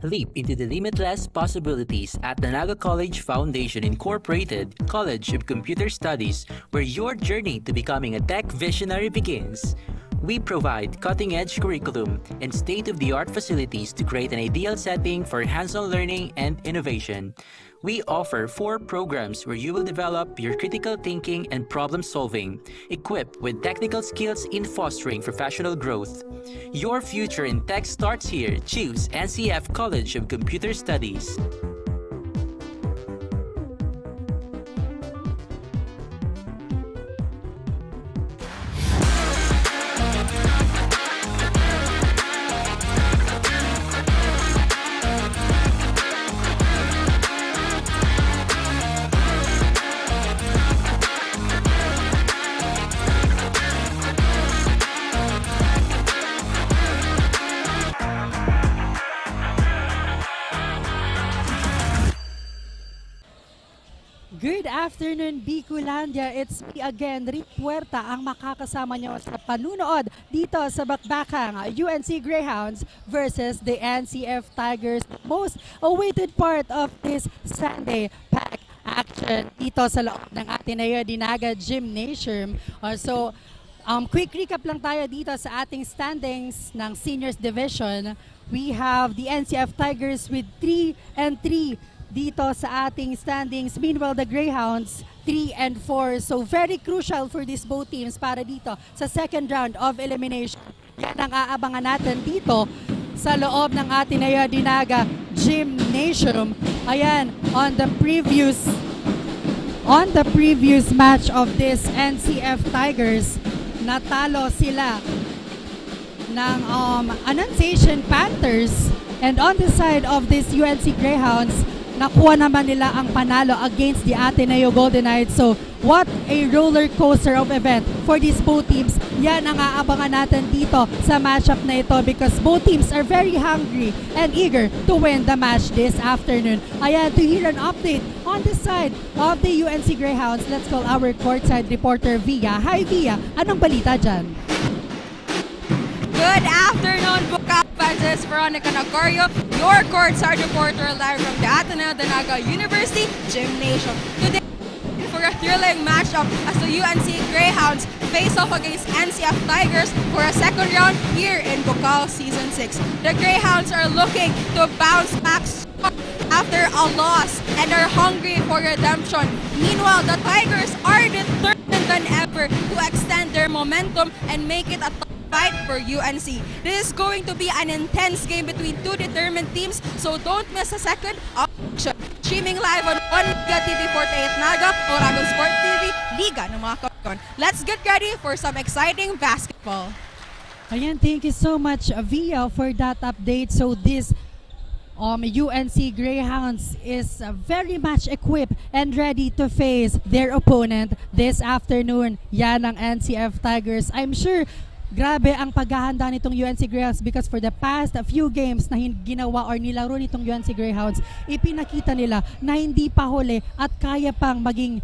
Leap into the limitless possibilities at the Naga College Foundation Incorporated College of Computer Studies, where your journey to becoming a tech visionary begins. We provide cutting-edge curriculum and state-of-the-art facilities to create an ideal setting for hands-on learning and innovation. We offer 4 programs where you will develop your critical thinking and problem solving, equipped with technical skills in fostering professional growth. Your future in tech starts here. Choose NCF College of Computer Studies. Good afternoon, Bicolandia. It's me again, Rick Puerta, ang makakasama nyo sa panunood dito sa bakbakang UNC Greyhounds versus the NCF Tigers. Most awaited part of this Sunday pack action dito sa loob ng Ateneo de Naga Gymnasium. Quick recap lang tayo dito sa ating standings ng Seniors Division. We have the NCF Tigers with 3-3 dito sa ating standings. Meanwhile, the Greyhounds 3-4. So very crucial for these both teams para dito sa second round of elimination. Yan ang aabangan natin dito sa loob ng Ateneo de Naga Gymnasium. Ayan, on the previous match of this NCF Tigers, natalo sila ng Annunciation Panthers, and on the side of this UNC Greyhounds, nakuha naman nila ang panalo against the Ateneo Golden Knights. So, what a roller coaster of event for these both teams. Yan ang aabangan natin dito sa matchup na ito because both teams are very hungry and eager to win the match this afternoon. Ayan, to hear an update on the side of the UNC Greyhounds, let's call our courtside reporter, Via. Hi, Via. Anong balita dyan? Good afternoon, Bucal fans. This is Veronica Nagorio, your courtside reporter live from the Ateneo de Sta University Gymnasium. Today, for a thrilling matchup as the UNC Greyhounds face off against NCF Tigers for a second round here in Bucal Season 6. The Greyhounds are looking to bounce back after a loss and are hungry for redemption. Meanwhile, the Tigers are determined than ever to extend their momentum and make it a fight for UNC. This is going to be an intense game between two determined teams, so don't miss a second of action. Streaming live on Liga TV 48 Naga, Oragon Sport TV, Liga ng mga Kapkon. Let's get ready for some exciting basketball. Ayan, thank you so much, Via, for that update. So this UNC Greyhounds is very much equipped and ready to face their opponent this afternoon. Yan ang NCF Tigers. I'm sure grabe ang paghahanda nitong UNC Greyhounds because for the past few games na ginawa or nilaro nitong UNC Greyhounds, ipinakita nila na hindi pa huli at kaya pang maging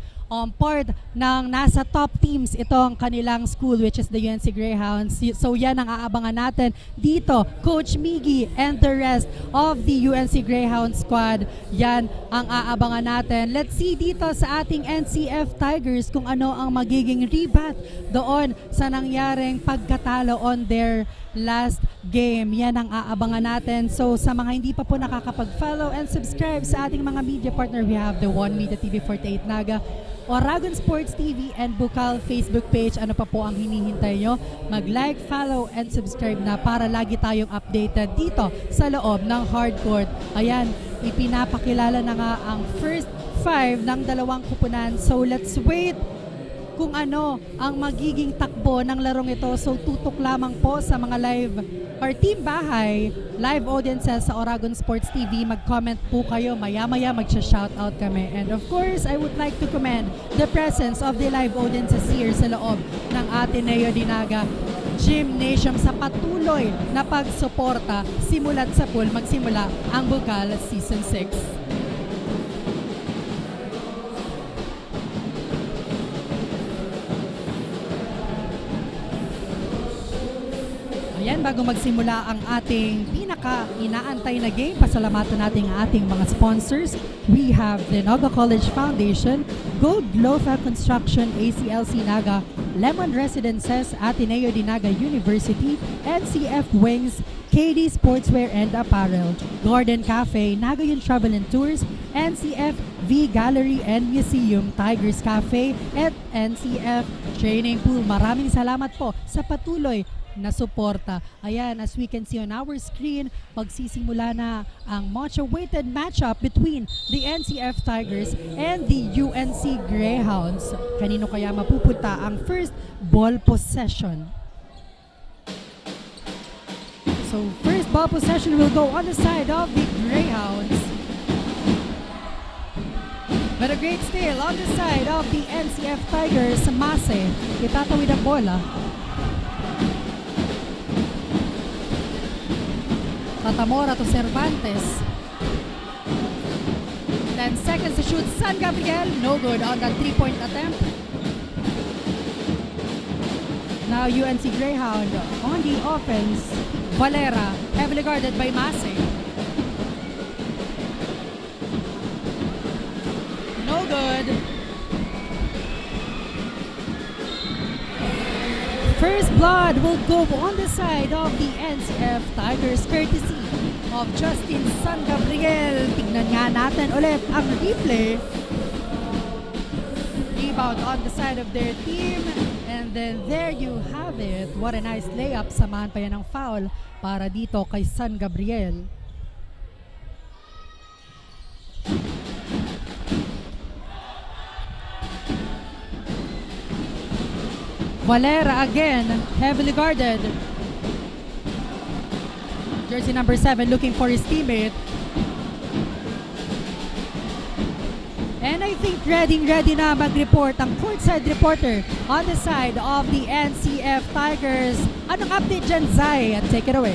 part ng nasa top teams itong kanilang school, which is the UNC Greyhounds. So yan ang aabangan natin dito. Coach Miggy and the rest of the UNC Greyhounds squad, yan ang aabangan natin. Let's see dito sa ating NCF Tigers kung ano ang magiging rebat doon sa nangyaring pagkatalo on their last game. Yan ang aabangan natin. So sa mga hindi pa po nakakapag-follow and subscribe sa ating mga media partner, we have the One Media TV 48 Naga, Oragon Sports TV, and Bucal Facebook page. Ano pa po ang hinihintay nyo? Mag-like, follow, and subscribe na para lagi tayong updated dito sa loob ng hardcourt. Ayan, ipinapakilala na nga ang first 5 ng dalawang kupunan. So let's wait kung ano ang magiging takbo ng larong ito. So tutok lamang po sa mga live or team bahay, live audiences sa Oragon Sports TV. Mag-comment po kayo, maya-maya magsha-shoutout kami. And of course, I would like to commend the presence of the live audiences here sa loob ng Ateneo de Naga Gymnasium sa patuloy na pagsuporta simula't sa pool magsimula ang Bucal Season 6. Ayan, bago magsimula ang ating pinaka-inaantay na game, pasalamatan natin ang ating mga sponsors. We have the Naga College Foundation, Gloffa Construction, ACLC Naga, Lemon Residences, Ateneo de Naga University, NCF Wings, KD Sportswear and Apparel, Garden Café, Naga Travel and Tours, NCF V Gallery and Museum, Tigers Café, at NCF Training Pool. Maraming salamat po sa patuloy na suporta. Ayan, as we can see on our screen, magsisimula na ang much-awaited matchup between the NCF Tigers and the UNC Greyhounds. Kanino kaya mapupunta ang first ball possession? So, first ball possession will go on the side of the Greyhounds. But a great steal on the side of the NCF Tigers. Mase, itatawid ang bola. Tatamora to Cervantes. 10 seconds to shoot. San Gabriel, no good on that 3-point attempt. Now UNC Greyhound on the offense. Valera, heavily guarded by Mase. No good. First blood will go on the side of the NCF Tigers courtesy of Justin San Gabriel. Tignan nga natin ulit ang replay. Rebound on the side of their team. And then there you have it. What a nice layup. Samahan pa yan ng foul para dito kay San Gabriel. Valera again, heavily guarded. Jersey number 7 looking for his teammate. And I think ready na mag-report ang courtside reporter on the side of the NCF Tigers. Anong update dyan, Zai? Take it away.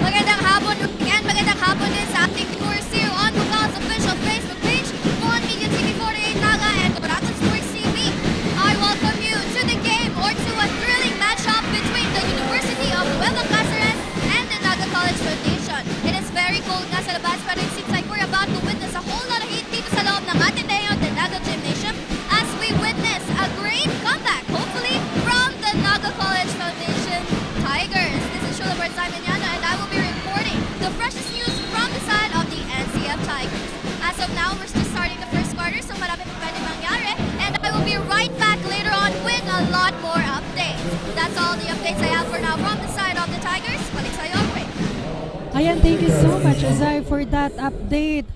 Magandang hapon and magandang hapon din sa ating viewers here on Bucal's official Facebook page, on Media TV 48 Naga and Kabaratan Sports TV. I welcome you to the game or to a thrilling matchup between the University of Nueva Cáceres and the Naga College Foundation. It is very cold nga sa labas pero it seems like we're about to witness a whole lot of heat dito sa loob ng Ateneo, the Naga Gymnasium, as we witness a great comeback, hopefully, from the Naga College Foundation Tigers. This is Shula Barzai-Mañana and I will be reporting the freshest news from the side of the NCF Tigers. As of now, we're just starting the first quarter, so marami pa pwede mangyari, and I will be right back later on with a lot more updates. That's all the updates I have for now from the side of the Tigers. Balik sa'yo, Ray. Ayan, thank you so much, Azai, for that update.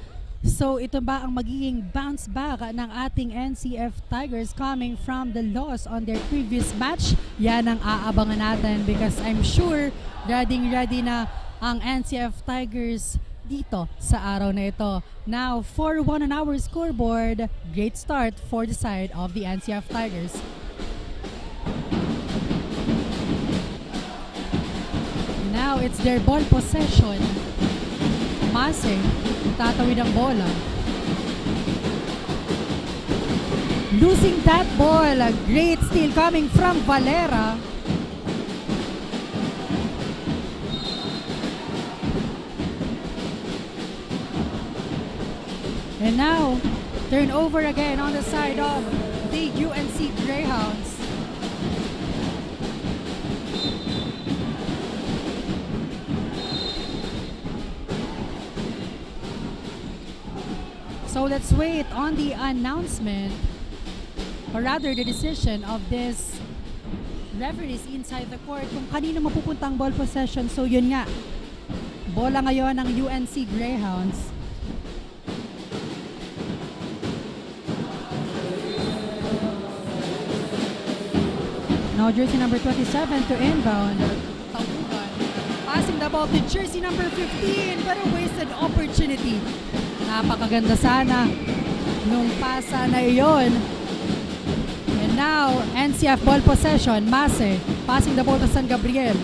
So ito ba ang magiging bounce back ng ating NCF Tigers coming from the loss on their previous match? Yan ang aabangan natin because I'm sure ready na ang NCF Tigers dito sa araw na ito. Now, 4-1 on our scoreboard. Great start for the side of the NCF Tigers. Now, it's their ball possession. Mase, tatawid ang bola. Losing that ball. A great steal coming from Valera. And now, turnover again on the side of the UNC Greyhounds. So let's wait on the announcement, or rather the decision of this referees inside the court kung kanino mapupuntang ball possession. So yun nga, bola ngayon ng UNC Greyhounds. Now jersey number 27 to inbound. Tauban. Passing the ball to jersey number 15, but a wasted opportunity. Napakaganda sana nung pasa na iyon. And now, NCF ball possession. Mase passing the ball to San Gabriel.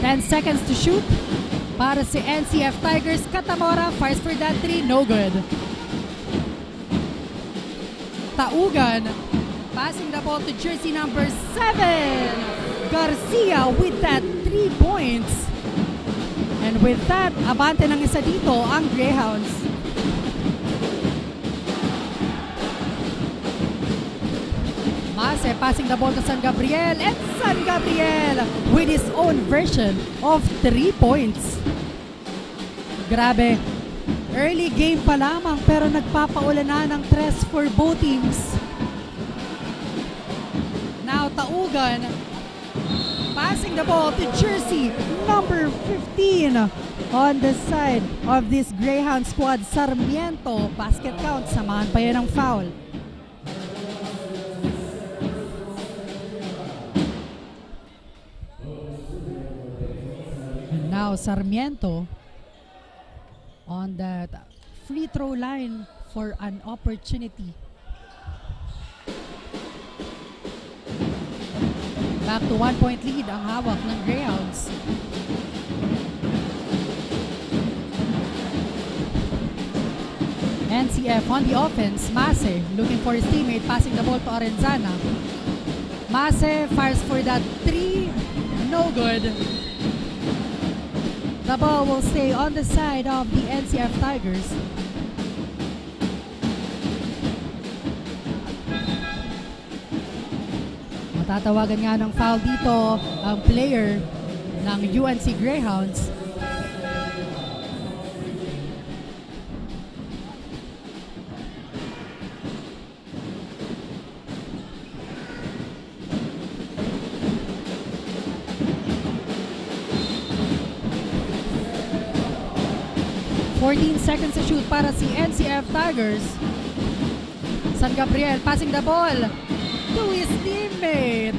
10 seconds to shoot para si NCF Tigers. Katamora fires for that 3, no good. Taugan Passing the ball to jersey number 7. Garcia with that 3 points. And with that, abante ng isa dito ang Greyhounds. Mase passing the ball to San Gabriel, and San Gabriel with his own version of 3 points. Grabe, early game pa lamang pero nagpapaulan na ng tres for both teams. Now Taugan passing the ball to jersey number 15 on the side of this Greyhound squad. Sarmiento, basket count, samahan pa yan ng foul. And now Sarmiento on that free throw line for an opportunity. Back to 1-point lead ang hawak ng Greyhounds. NCF on the offense. Mase looking for his teammate, passing the ball to Arenzana. Mase fires for that 3. No good. The ball will stay on the side of the NCF Tigers. Matatawagan nga ng foul dito ang player ng UNC Greyhounds. Seconds to shoot para si NCF Tigers. San Gabriel passing the ball to his teammate.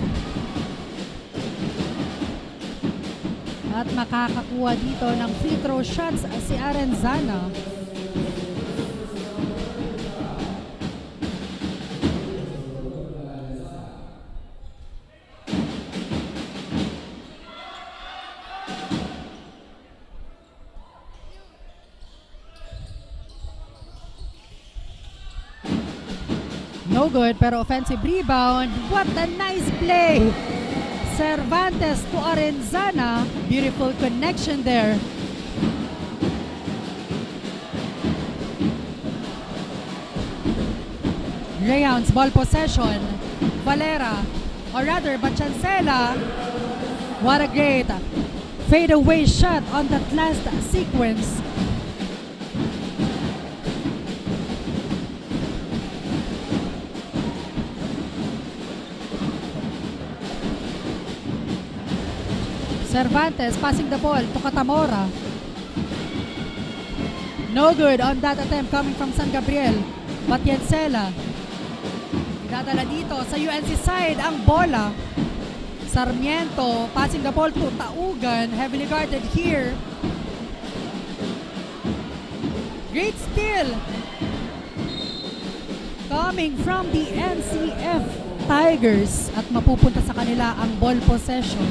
At makakakuha dito ng free throw shots si Arenzana. No good, pero offensive rebound. What a nice play! Cervantes to Arenzana. Beautiful connection there. Greyhounds ball possession. Valera, or rather Bachancela. What a great fadeaway shot on that last sequence. Cervantes passing the ball to Catamora. No good on that attempt coming from San Gabriel. Batiancela. Idadala dito sa UNC side ang bola. Sarmiento passing the ball to Taugan. Heavily guarded here. Great steal coming from the NCF Tigers. At mapupunta sa kanila ang ball possession.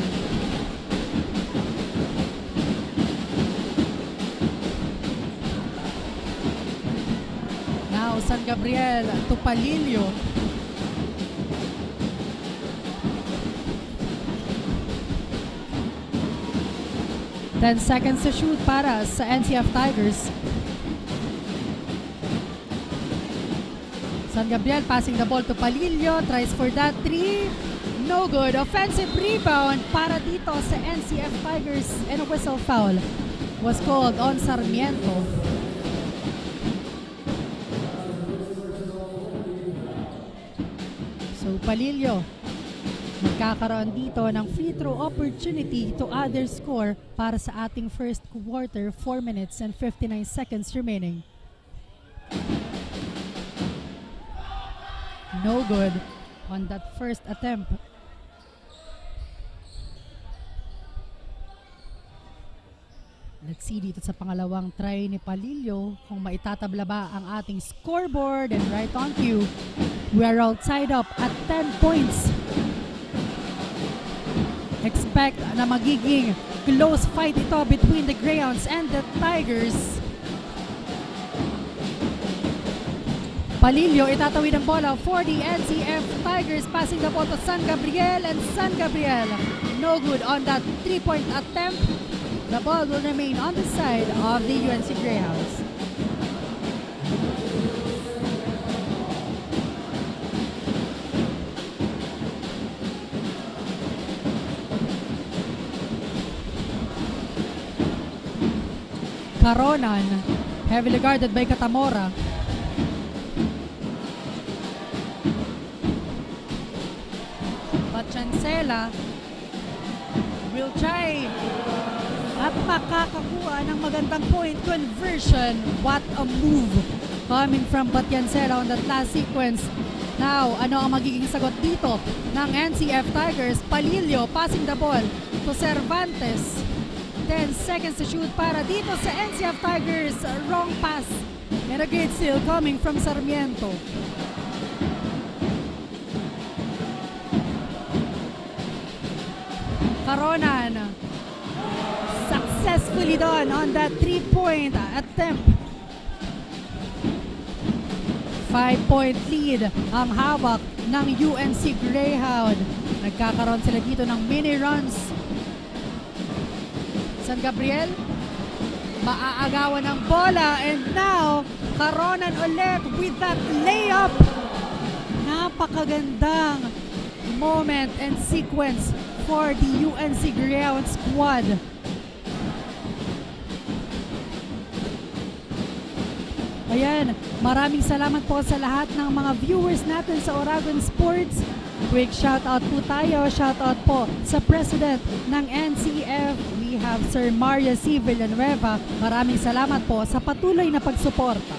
San Gabriel to Palillo. Then seconds to shoot para sa NCF Tigers. San Gabriel passing the ball to Palillo. Tries for that 3. No good. Offensive rebound para dito sa NCF Tigers. And a whistle foul was called on Sarmiento. Palillo magkakaroon dito ng free throw opportunity to add their score para sa ating first quarter. 4 minutes and 59 seconds remaining. No good on that first attempt. Let's see dito sa pangalawang try ni Palillo kung maitatabla ba ang ating scoreboard. And right on cue, we are all tied up at 10 points. Expect na magiging close fight ito between the Greyhounds and the Tigers. Palilio itatawid ang bola for the NCF Tigers, passing the ball to San Gabriel, and San Gabriel no good on that 3-point attempt. The ball will remain on the side of the UNC Greyhounds. Caronan, heavily guarded by Catamora. But Chancela will try at makakakuha ng magandang point conversion. What a move coming from Batiancela on that last sequence. Now, ano ang magiging sagot dito ng NCF Tigers? Palilio passing the ball to Cervantes. 10 seconds to shoot para dito sa NCF Tigers. Wrong pass. And a great steal coming from Sarmiento. Caronan successfully done on that 3-point attempt. 5-point lead ang hawak ng UNC Greyhound. Nagkakaroon sila dito ng mini runs. San Gabriel, maaagawan ng bola, and now Caronan ulit with that layup. Napakagandang moment and sequence for the UNC Greyhound squad. Ayan, maraming salamat po sa lahat ng mga viewers natin sa Oragon Sports. Quick shoutout po tayo. Shoutout po sa President ng NCF. We have Sir Mario C. Villanueva. Maraming salamat po sa patuloy na pagsuporta.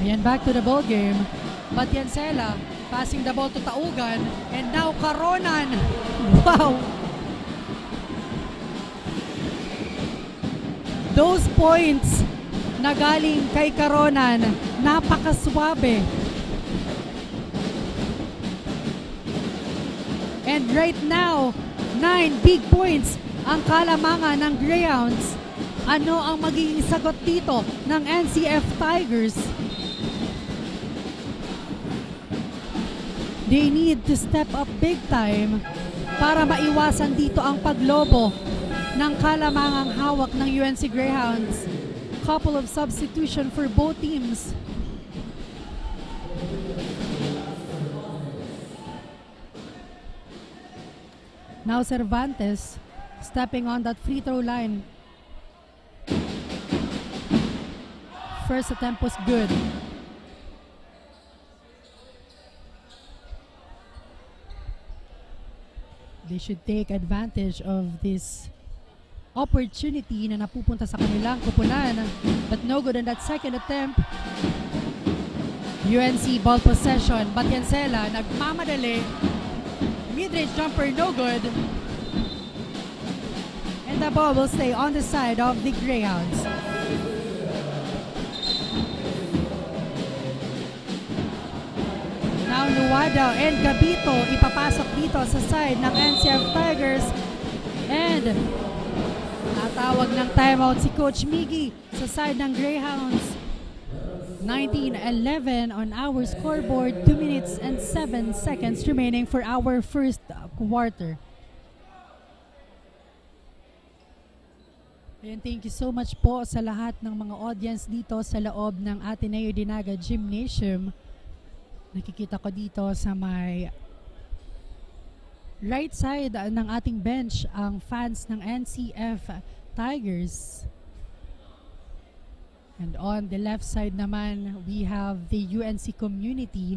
Ayan, back to the ball game. Batiancela passing the ball to Taugan. And now Caronan. Wow! Those points na galing kay Caronan, napakaswabe. And right now, 9 big points ang kalamangan ng Greyhounds. Ano ang magiging sagot dito ng NCF Tigers? They need to step up big time para maiwasan dito ang paglobo ng kalamangang hawak ng UNC Greyhounds. Couple of substitution for both teams. Now Cervantes stepping on that free throw line. First attempt was good. They should take advantage of this opportunity na napupunta sa kanilang kupunan, but no good on that second attempt. UNC ball possession. Batiancela nagmamadali. Mid-range jumper, no good. And the ball will stay on the side of the Greyhounds. Now Nuwada and Gabito ipapasok dito sa side ng NCF Tigers. And natawag ng timeout si Coach Miggy sa side ng Greyhounds. 19-11 on our scoreboard. 2 minutes and 7 seconds remaining for our first quarter. And thank you so much po sa lahat ng mga audience dito sa loob ng Ateneo de Naga Gymnasium. Nakikita ko dito sa may right side ng ating bench ang fans ng NCF Tigers. And on the left side naman, we have the UNC community.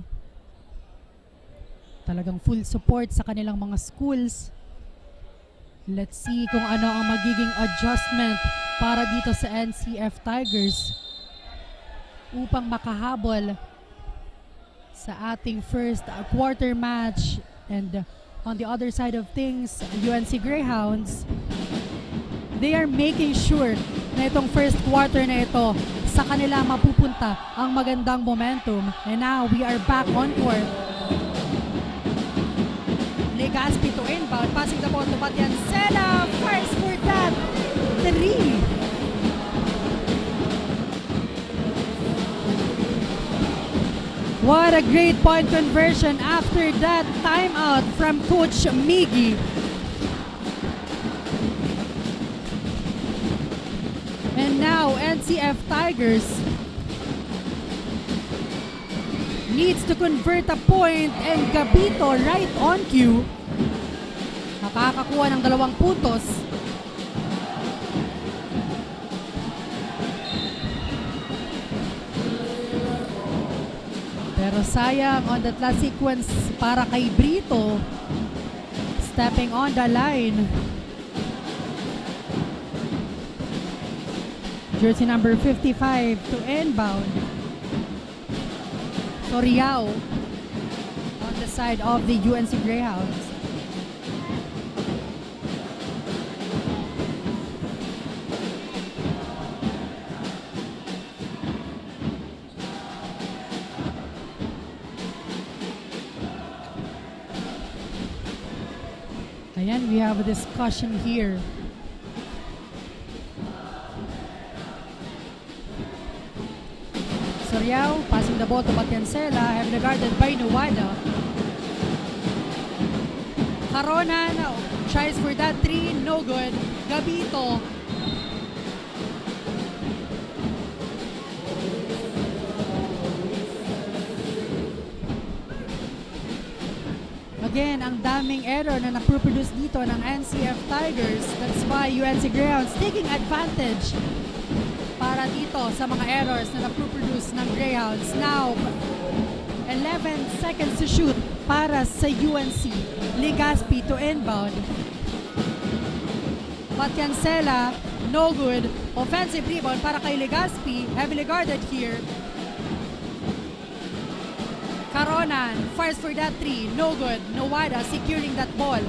Talagang full support sa kanilang mga schools. Let's see kung ano ang magiging adjustment para dito sa NCF Tigers upang makahabol sa ating first quarter match. And on the other side of things, UNC Greyhounds, they are making sure na itong first quarter na ito sa kanila mapupunta ang magandang momentum. And now we are back on court. Legaspi to inbound, passing the ball to Batiancela. First for that 3. What a great point conversion after that timeout from Coach Miggy. And now NCF Tigers needs to convert a point, and Gabito right on cue. Nakakakuha ng 2 puntos. Pero sayang on that last sequence para kay Brito. Stepping on the line. Jersey number 55 to inbound. Toriao on the side of the UNC Greyhounds. Ayan, we have a discussion here. Soriao passing the ball to Batiancela, heavily guarded by Nuwada. Caronan tries for that 3, no good. Gabito. Again, ang daming error na naproproduce dito ng NCF Tigers. That's why UNC Greyhounds taking advantage para dito sa mga errors na naproproduce ng Greyhounds. Now, 11 seconds to shoot para sa UNC. Legaspi to inbound. Batiancela, no good. Offensive rebound para kay Legaspi. Heavily guarded here. Caronan fires for that 3, no good. Nuwada securing that ball.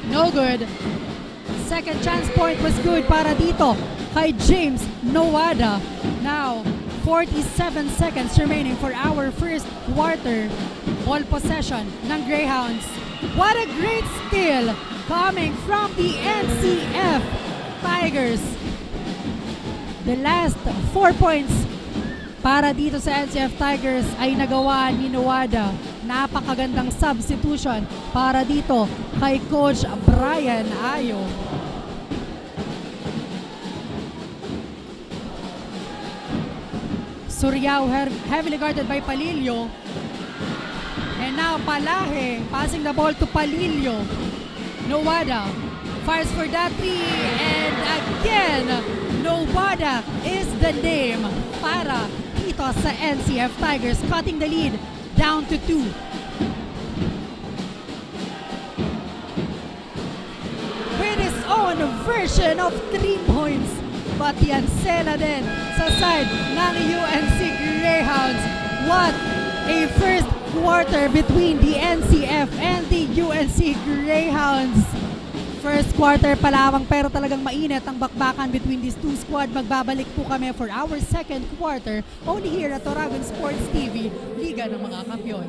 No good. Second chance point was good para dito kay James Nuwada. Now, 47 seconds remaining for our first quarter. Ball possession ng Greyhounds. What a great steal coming from the NCF Tigers. The last 4 points para dito sa NCF Tigers ay nagawa ni Nuwada. Napakagandang substitution para dito kay Coach Brian Ayo. Soriao heavily guarded by Palillo. And now Palahe passing the ball to Palillo. Nuwada fires for that 3, and again Nuwada is the name para dito sa NCF Tigers, cutting the lead down to 2. With his own version of 3 points. Batiancela din sa side ng UNC Greyhounds. What a first quarter between the NCF and the UNC Greyhounds. First quarter pa lamang pero talagang mainit ang bakbakan between these two squad. Magbabalik po kami for our second quarter only here at Oragon Sports TV, Liga ng mga Kampiyon.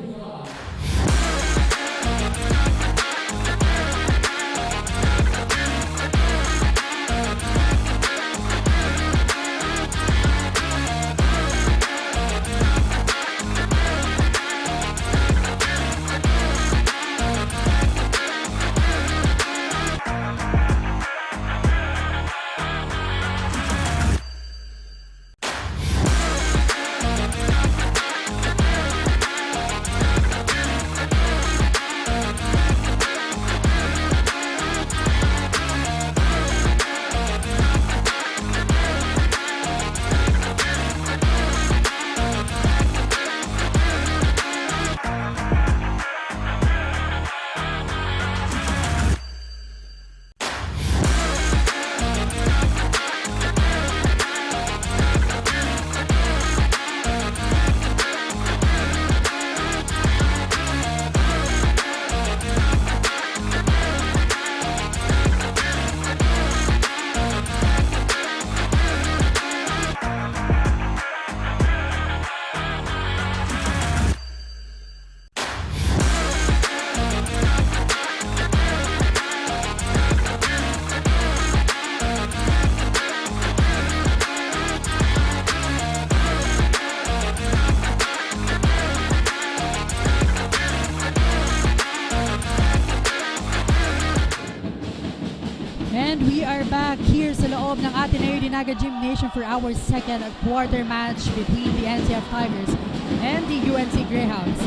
we are back here sa loob ng Ateneo Naga Gymnasium for our second quarter match between the NCF Tigers and the UNC Greyhounds.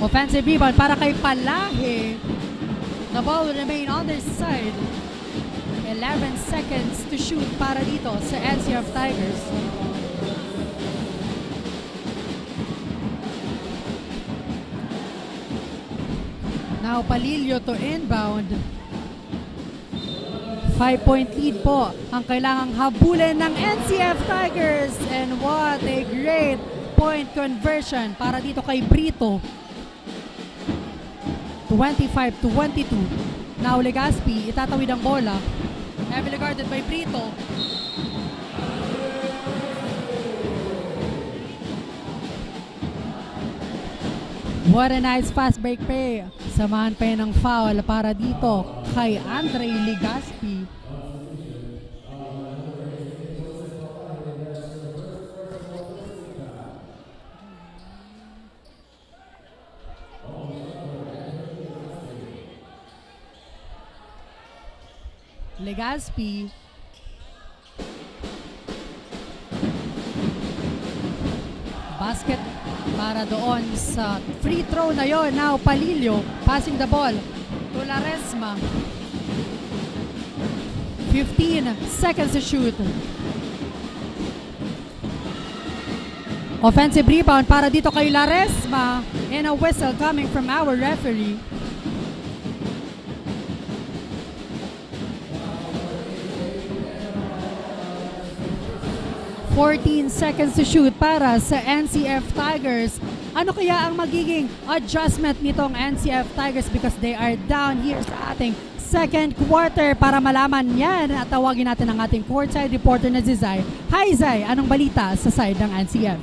Offensive rebound para kay Palahe. The ball will remain on their side. 11 seconds to shoot para dito sa NCF Tigers. Now Palillo to inbound. 5-point lead po ang kailangang habulin ng NCF Tigers. And what a great point conversion para dito kay Brito. 25-22. Now Legaspi, itatawid ang bola. Heavily guarded by Brito. What a nice fast break play. Samahan pa yun ng foul para dito kay Andre Legaspi. Legaspi. Basket para doon sa free throw na yon. Now Palillo passing the ball to Laresma. 15 seconds to shoot. Offensive rebound para dito kay Laresma, and a whistle coming from our referee. 14 seconds to shoot para sa NCF Tigers. Ano kaya ang magiging adjustment nitong NCF Tigers because they are down here sa ating second quarter? Para malaman yan, at tawagin natin ang ating courtside reporter na si Zay. Hi Zay, anong balita sa side ng NCF?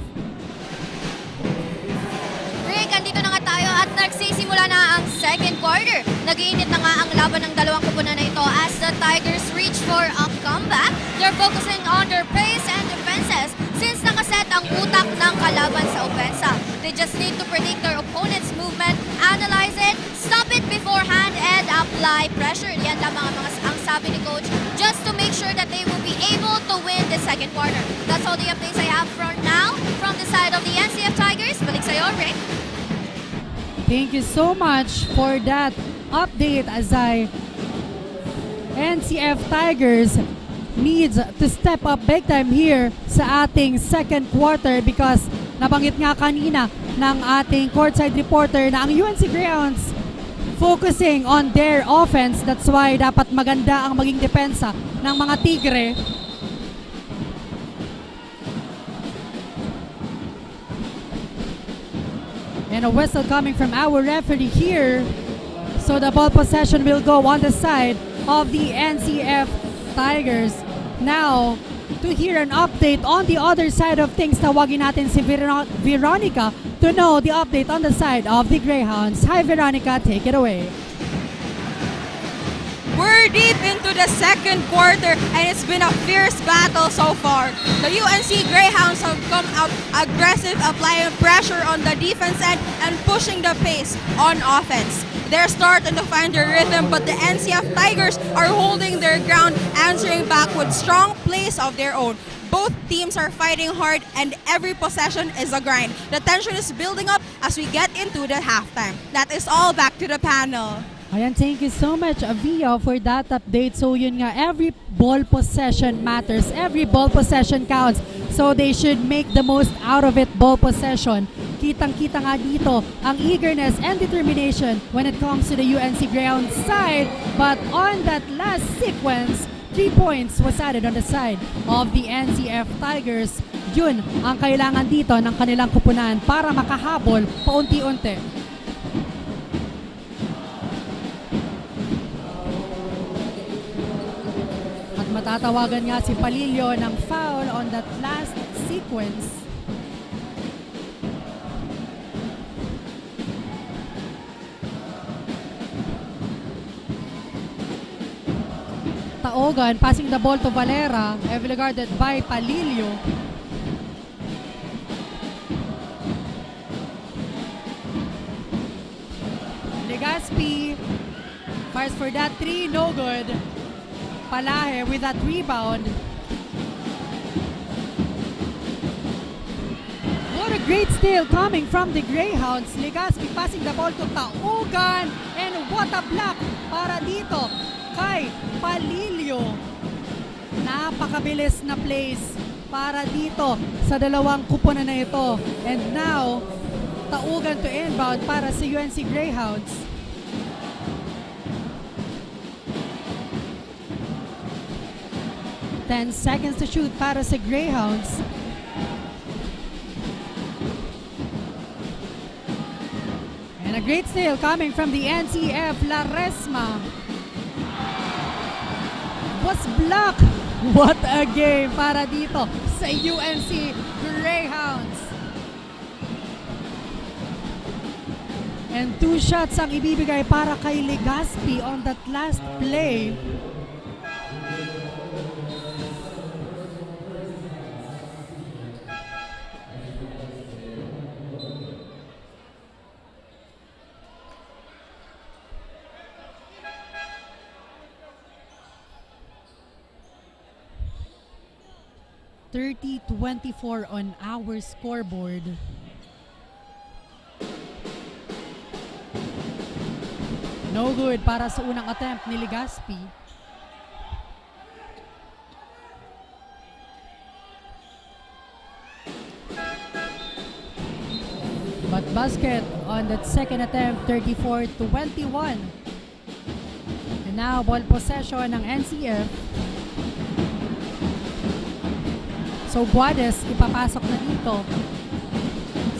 Rick, andito na nga tayo at nagsisimula na ang second quarter. Nag-iinit na nga ang laban ng dalawang kupunan na ito as the Tigers reach for a comeback. They're focusing on their pace and defenses since nakaset ang utak ng kalaban sa opensa. They just need to predict their opponent's movement, analyze it, stop it beforehand, and apply pressure. Yan lamang ang sabi ni Coach just to make sure that they will be able to win the second quarter. That's all the updates I have for now from the side of the NCF Tigers. Balik sa'yo, Rick. Thank you so much for that update, Azay. NCF Tigers needs to step up big time here sa ating second quarter because nabanggit nga kanina ng ating courtside reporter na ang UNC Greyhounds focusing on their offense. That's why dapat maganda ang maging depensa ng mga Tigre. And a whistle coming from our referee here. So the ball possession will go on the side of the NCF Tigers. Now, to hear an update on the other side of things, tawagin natin si Veronica to know the update on the side of the Greyhounds. Hi Veronica, take it away. We're deep into the second quarter and it's been a fierce battle so far. The UNC Greyhounds have come out aggressive, applying pressure on the defense end and pushing the pace on offense. They're starting to find their rhythm, but the NCF Tigers are holding their ground, answering back with strong plays of their own. Both teams are fighting hard and every possession is a grind. The tension is building up as we get into the halftime. That is all, back to the panel. Ayan, thank you so much, Avia, for that update. So yun nga, every ball possession matters. Every ball possession counts. So they should make the most out of it, ball possession. Kitang-kita nga dito ang eagerness and determination when it comes to the UNC Greyhounds side. But on that last sequence, 3 points was added on the side of the NCF Tigers. Yun ang kailangan dito ng kanilang kupunan para makahabol paunti-unti. Matatawagan nga si Palillo ng foul on that last sequence. Taogan passing the ball to Valera, heavily guarded by Palillo. Legaspi Fires for that three, no good. Palahe with that rebound. What a great steal coming from the Greyhounds. Legazpi passing the ball to Taugan. And what a block para dito kay Palilio. Napakabilis na plays para dito sa dalawang kuponan na ito. And now, Taugan to inbound para sa UNC Greyhounds. Ten seconds to shoot para sa Greyhounds. And a great steal coming from the NCF Laresma. Was blocked. What a game para dito sa UNC Greyhounds. And 2 shots ang ibibigay para kay Legazpi on that last play. (30-24) on our scoreboard. No good para sa unang attempt ni Legazpi. But basket on that second attempt, 34-21. And now ball possession ng NCF. So Guades ipapasok na dito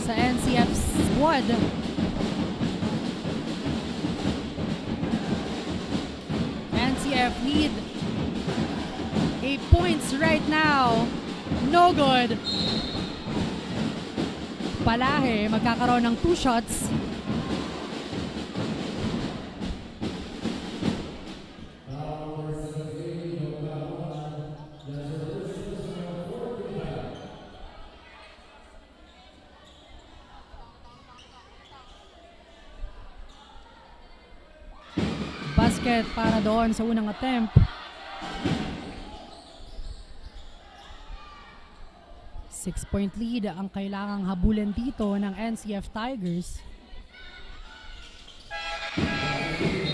sa NCF squad. NCF need 8 points right now. No good. Palahe magkakaroon ng 2 shots. Basket para doon sa unang attempt. 6-point lead ang kailangang habulin dito ng NCF Tigers.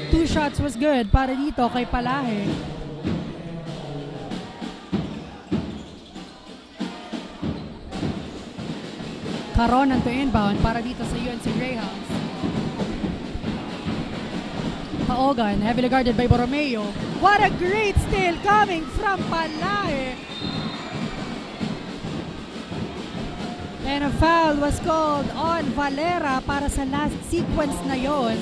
2 shots was good para dito kay Palahe. Caronan to inbound para dito sa UNC Greyhounds. Taogan, heavily guarded by Borromeo. What a great steal coming from Palahe. And a foul was called on Valera para sa last sequence na yon.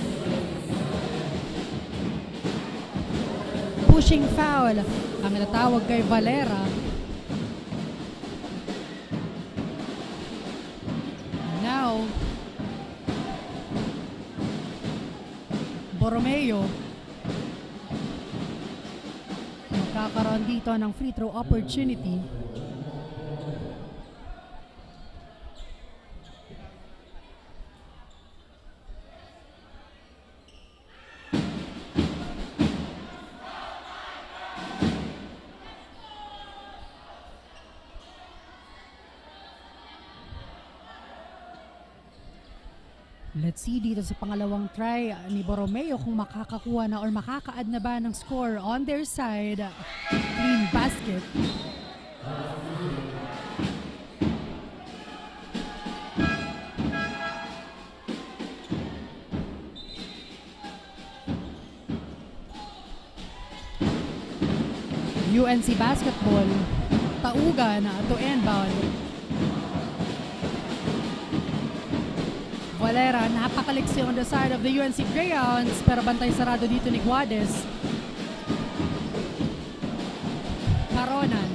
Pushing foul ang natawag kay Valera. Now, Borromeo magkakaroon dito ng free throw opportunity. Let's see dito sa pangalawang try ni Borromeo kung makakakuha na or makaka-add na ba ng score on their side. Clean basket. UNC basketball. Taugan to inbound. Valera, napakaliksi on the side of the UNC Greyhounds, pero bantay sarado dito ni Guades. Caronan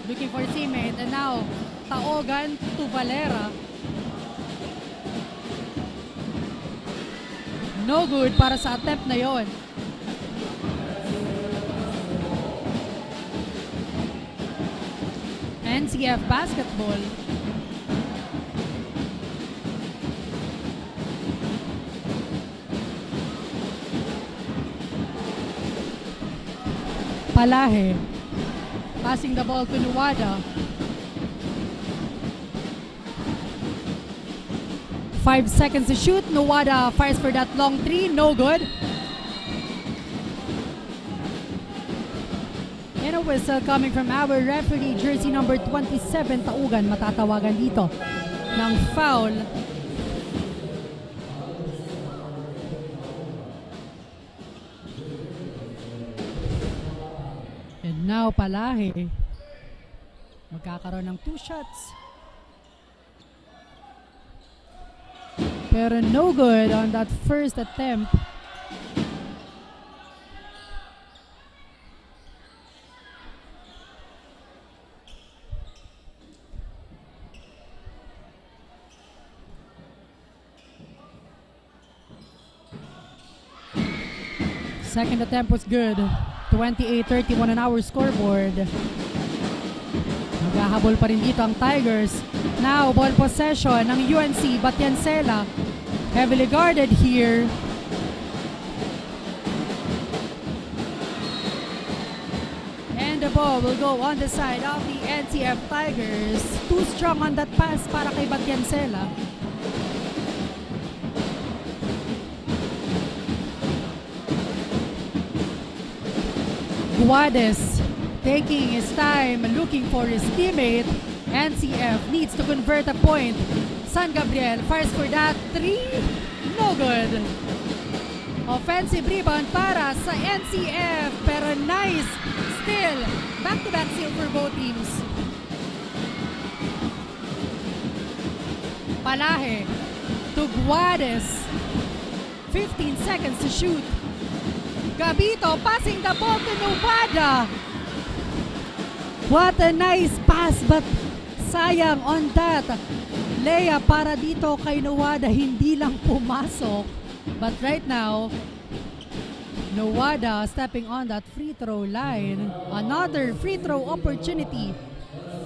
looking for a teammate, and now Taogan to Valera. No good para sa attempt na yon. NCF basketball. Palahe. Passing the ball to Nuwada. 5 seconds to shoot. Nuwada fires for that long three. No good. And a whistle coming from our referee, jersey number 27, Taugan. Matatawagan dito ng foul. And now Palahe magkakaroon ng 2 shots. Pero no good on that first attempt. Second attempt was good. 28-31 on our scoreboard. Maghahabol pa rin dito ang Tigers. Now, ball possession ng UNC, Batiancela. Heavily guarded here. And the ball will go on the side of the NCF Tigers. Too strong on that pass para kay Batiancela. Guades taking his time, looking for his teammate. NCF needs to convert a point. San Gabriel fires for that three. No good. Offensive rebound para sa NCF, pero nice steal. Back-to-back steal for both teams. Palahe to Guades. 15 seconds to shoot. Gabito passing the ball to Nuwada. What a nice pass, but sayang on that. Leia para dito kay Nuwada, hindi lang pumasok. But right now, Nuwada stepping on that free throw line. Another free throw opportunity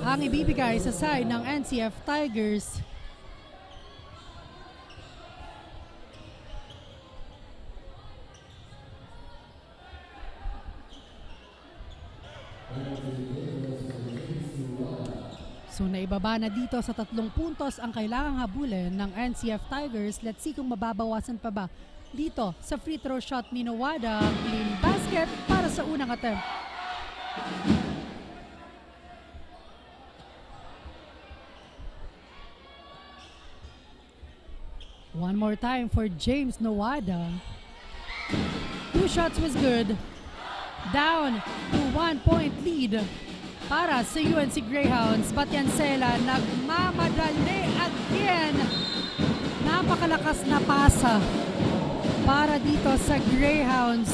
ang ibibigay sa side ng NCF Tigers. So naibaba na dito sa 3 puntos ang kailangang habulin ng NCF Tigers. Let's see kung mababawasan pa ba dito sa free throw shot ni Nuwada. Clean basket para sa unang attempt. One more time for James Nuwada. 2 shots was good. Down to 1-point lead para sa UNC Greyhounds. Batiancela nagmamadali again. Napakalakas na pasa para dito sa Greyhounds.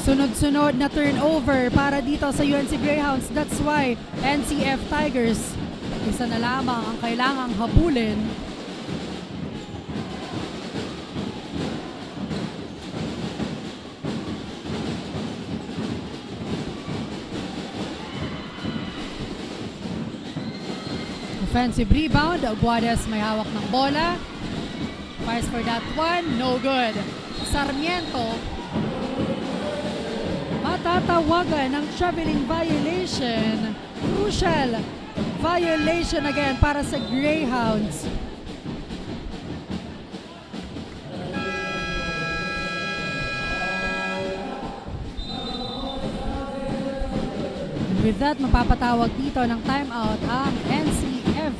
Sunod-sunod na turnover para dito sa UNC Greyhounds. That's why NCF Tigers, isa na lamang ang kailangang habulin. Offensive rebound. Guades may hawak ng bola. Fires for that one. No good. Sarmiento matatawagan ng traveling violation. Crucial violation again para sa Greyhounds. With that, mapapatawag dito ng timeout ang NCF.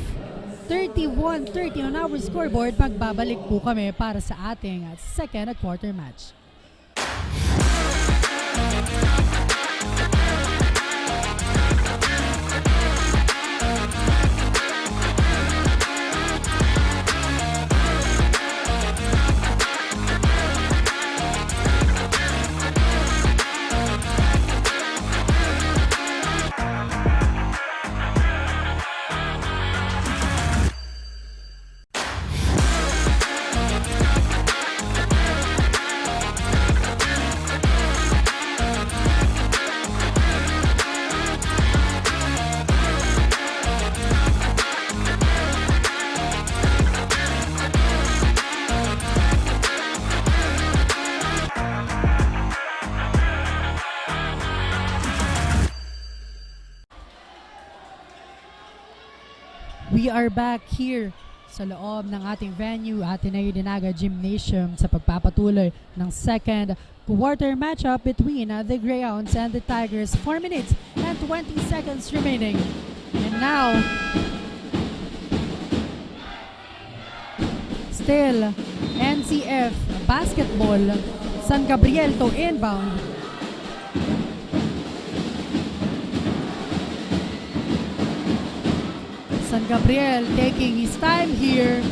31-30 on our scoreboard. Magbabalik po kami para sa ating second at quarter match. We are back here sa loob ng ating venue, Ateneo de Naga Gymnasium, sa pagpapatuloy ng second quarter matchup between the Greyhounds and the Tigers. 4 minutes and 20 seconds remaining. And now, still NCF Basketball, San Gabriel to inbound. San Gabriel taking his time here.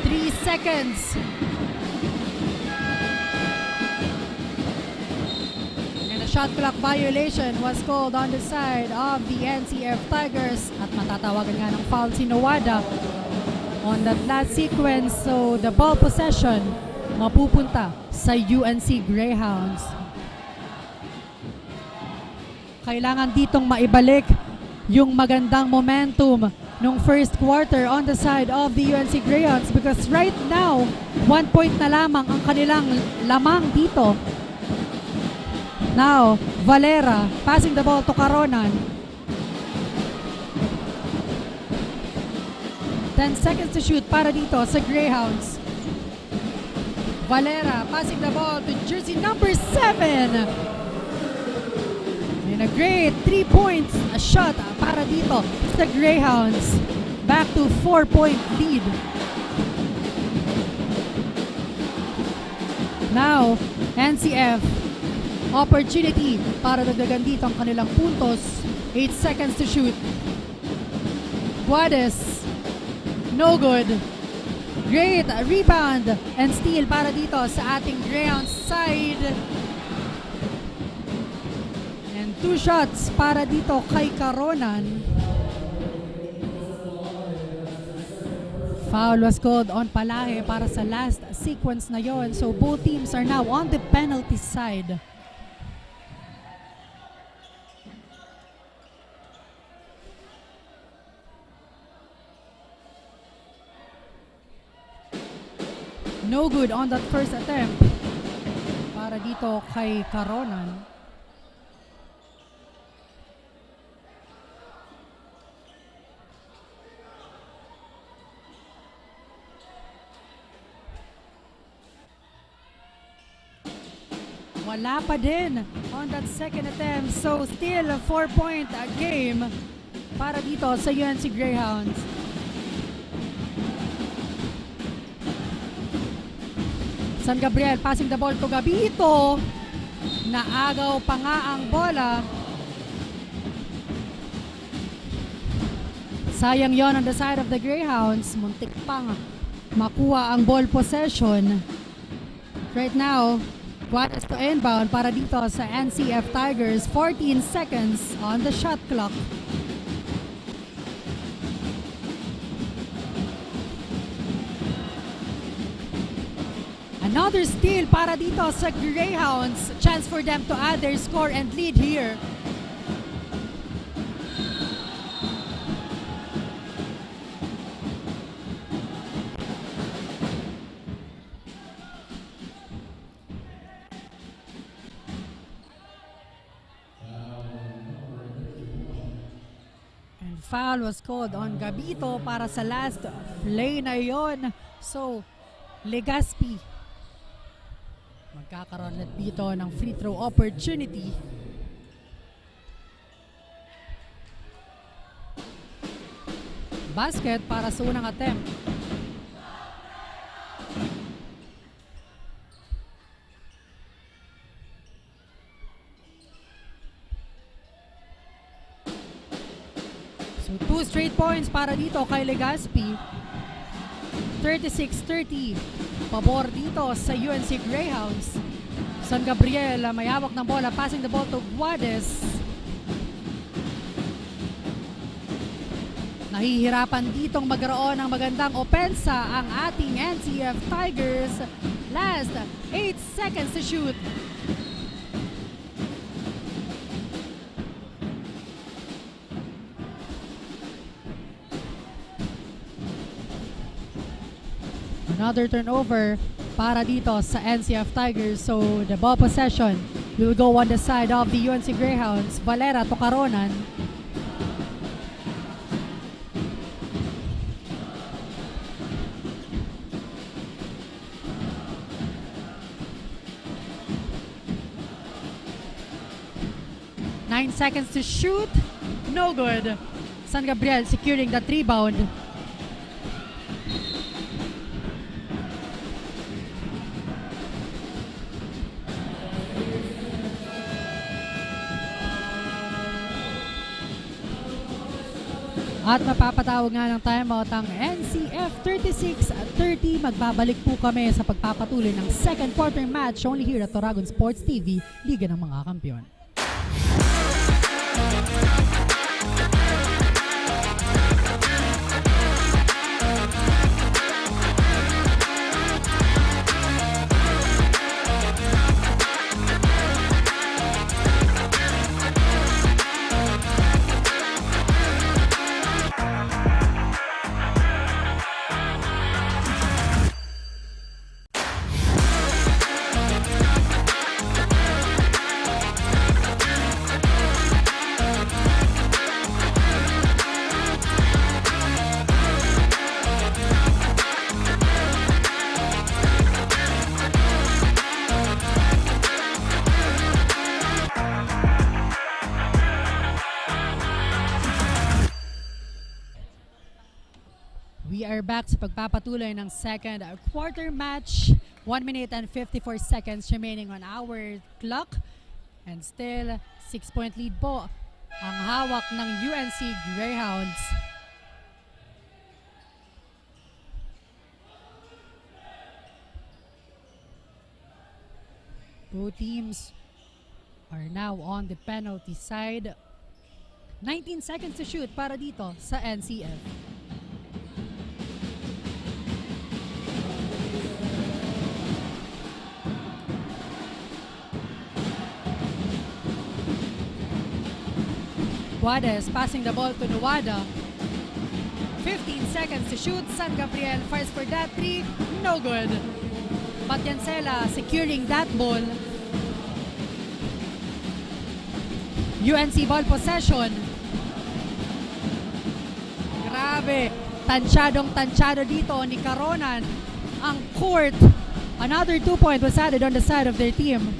3 seconds. And a shot clock violation was called on the side of the NCF Tigers. At matatawagan nga ng foul si Nawada on that last sequence. So the ball possession mapupunta sa UNC Greyhounds. Kailangan ditong maibalik yung magandang momentum nung first quarter on the side of the UNC Greyhounds, because right now, 1 point na lamang ang kanilang lamang dito. Now, Valera passing the ball to Caronan. 10 seconds to shoot para dito sa Greyhounds. Valera passing the ball to jersey number 7. And a great 3 points a shot para dito sa Greyhounds. Back to 4-point lead. Now, NCF opportunity para dagdagan dito ang kanilang puntos. 8 seconds to shoot. Guades, no good. Great rebound and steal para dito sa ating Greyhounds side. 2 shots para dito kay Caronan. Foul was called on Palahe para sa last sequence na yon. So both teams are now on the penalty side. No good on that first attempt para dito kay Caronan. Wala pa din on that second attempt. So still a 4-point game para dito sa UNC Greyhounds. San Gabriel passing the ball to Gabito. Naagaw pa nga ang bola. Sayang yon on the side of the Greyhounds. Muntik pang makuha ang ball possession. Right now, Guades to inbound para dito sa NCF Tigers. 14 seconds on the shot clock. Another steal para dito sa Greyhounds. Chance for them to add their score and lead here. Foul was called on Gabito para sa last play na yon. So, Legazpi magkakaroon ulit dito ng free throw opportunity. Basket para sa unang attempt. So 2 straight points para dito kay Legazpi. 36-30 pabor dito sa UNC Greyhounds. San Gabriel may hawak ng bola, passing the ball to Guades. Nahihirapan ditong magkaroon ng magandang opensa ang ating NCF Tigers. Last 8 seconds to shoot. Another turnover para dito sa NCF Tigers. So the ball possession will go on the side of the UNC Greyhounds. Valera to Caronan. 9 seconds to shoot. No good. San Gabriel securing that rebound. At mapapatawag nga ng timeout ang NCF 36-30. Magbabalik po kami sa pagpapatuloy ng second quarter match only here at Oragon Sports TV, Liga ng mga Kampiyon. We are back sa pagpapatuloy ng second quarter match. 1 minute and 54 seconds remaining on our clock. And still, 6-point lead po ang hawak ng UNC Greyhounds. Both teams are now on the penalty side. 19 seconds to shoot para dito sa NCF. Guades passing the ball to Nuwada. 15 seconds to shoot. San Gabriel fires for that three. No good. Patiancela securing that ball. UNC ball possession. Grabe. Tansyado dito ni Caronan. Ang court. Another 2-point was added on the side of their team.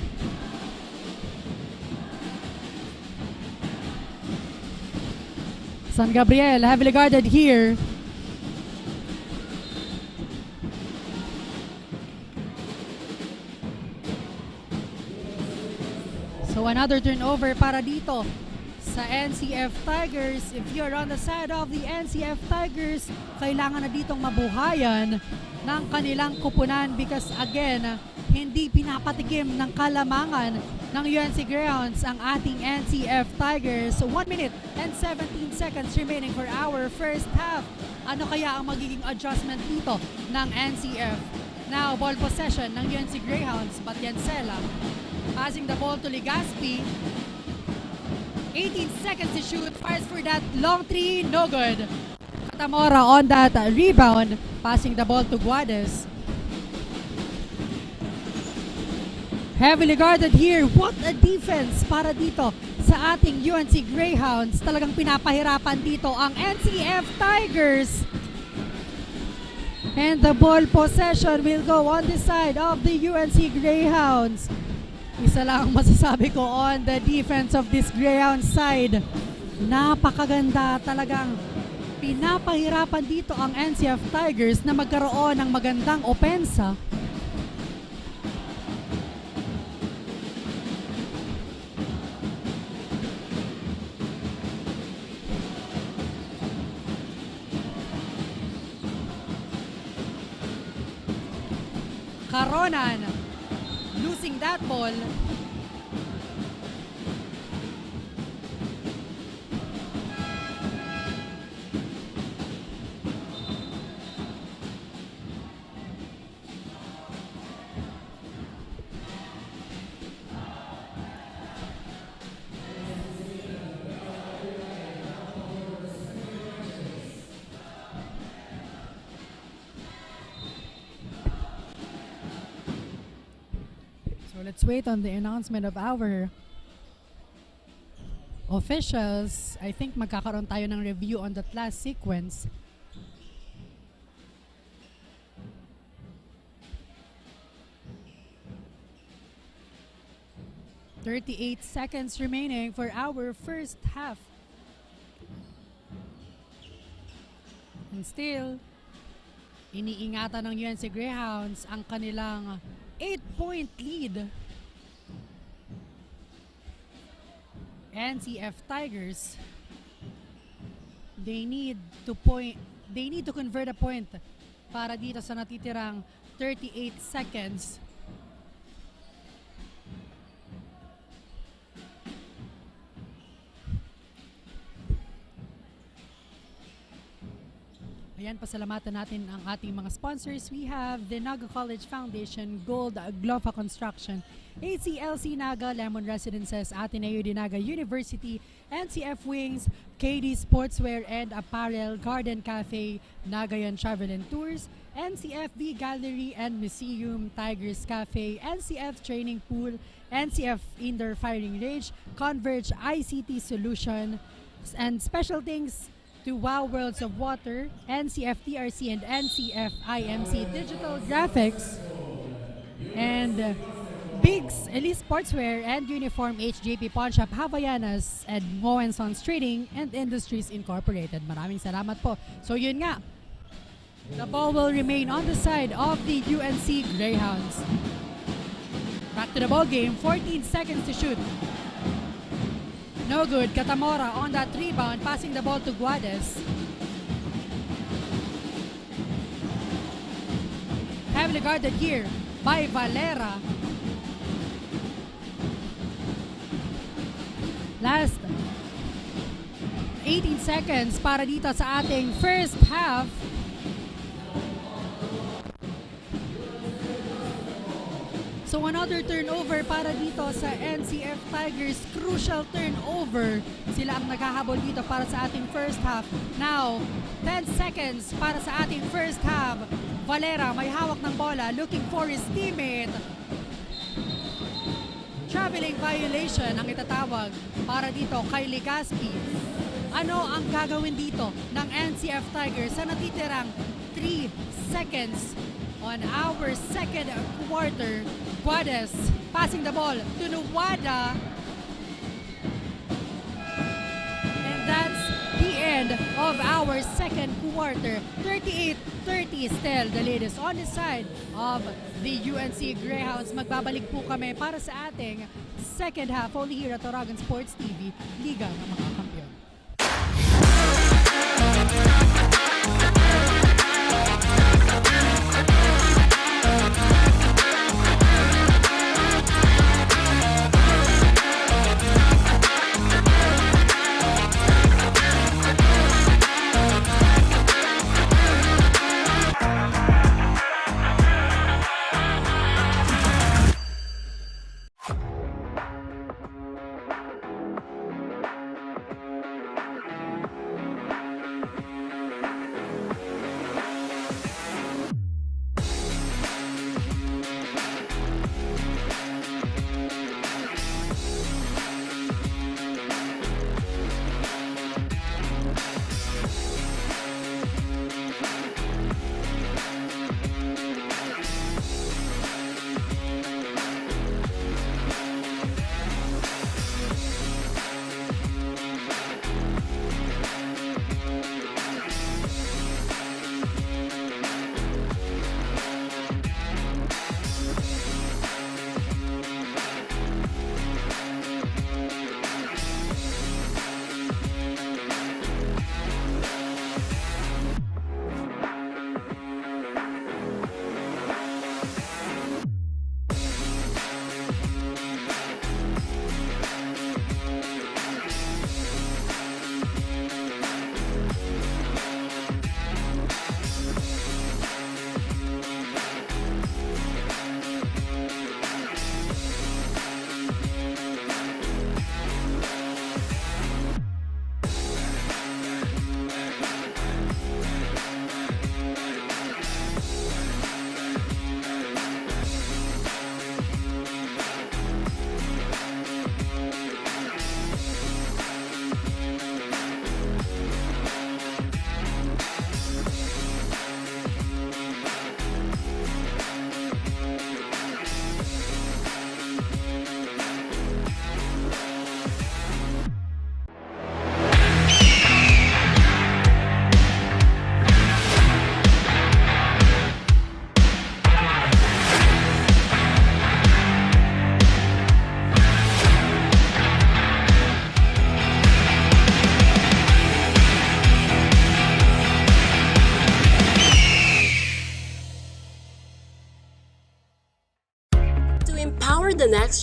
San Gabriel heavily guarded here. So another turnover para dito sa NCF Tigers. If you're on the side of the NCF Tigers, kailangan na ditong mabuhayan ng kanilang kupunan because again, hindi pinapatigim ng kalamangan ng UNC Greyhounds ang ating NCF Tigers. So 1 minute and 17 seconds remaining for our first half. Ano kaya ang magiging adjustment dito ng NCF? Now, ball possession ng UNC Greyhounds. Patiancela passing the ball to Ligaspi. 18 seconds to shoot. Fires for that long three. No good. Matamora on that rebound. Passing the ball to Guades. Heavily guarded here. What a defense para dito sa ating UNC Greyhounds. Talagang pinapahirapan dito ang NCF Tigers. And the ball possession will go on the side of the UNC Greyhounds. Isa lang masasabi ko on the defense of this Greyhounds side. Napakaganda, talagang pinapahirapan dito ang NCF Tigers na magkaroon ng magandang opensa. Caronan losing that ball. Let's wait on the announcement of our officials. I think magkakaroon tayo ng review on that last sequence. 38 seconds remaining for our first half. And still, iniingatan ng UNC Greyhounds ang kanilang 8-point lead. NCF Tigers, they need to convert a point para dito sa natitirang 38 seconds. Ayan, pasalamatan natin ang ating mga sponsors. We have the Naga College Foundation, Gold Gloffa Construction, ACLC Naga, Lemon Residences, Ateneo de Naga University, NCF Wings, KD Sportswear and Apparel, Garden Café, Nagayan Travel and Tours, NCF V Gallery and Museum, Tigers Café, NCF Training Pool, NCF Indoor Firing Range, Converge ICT Solution, and special thanks to Wow Worlds of Water, NCF TRC and NCF IMC Digital Graphics, and Biggs Elite Sportswear and Uniform HJP Pawn Shop Havaianas and Sons Trading and Industries Incorporated. Maraming salamat po. So yun nga, the ball will remain on the side of the UNC Greyhounds. Back to the ball game, 14 seconds to shoot. No good. Katamora on that rebound, passing the ball to Guades. Heavily guarded here by Valera. Last 18 seconds para dito sa ating first half. So another turnover para dito sa NCF Tigers. Crucial turnover. Sila ang naghahabol dito para sa ating first half. Now, 10 seconds para sa ating first half. Valera may hawak ng bola, looking for his teammate. Traveling violation ang itatawag para dito kay Legaspi. Ano ang gagawin dito ng NCF Tigers sa natitirang 3 seconds on our second quarter? Guades passing the ball to Nuwada. And that's the end of our second quarter. 38-30 still the latest on the side of the UNC Greyhounds. Magbabalik po kami para sa ating second half only here at Oragon Sports TV, Liga ng mga Kampiyon.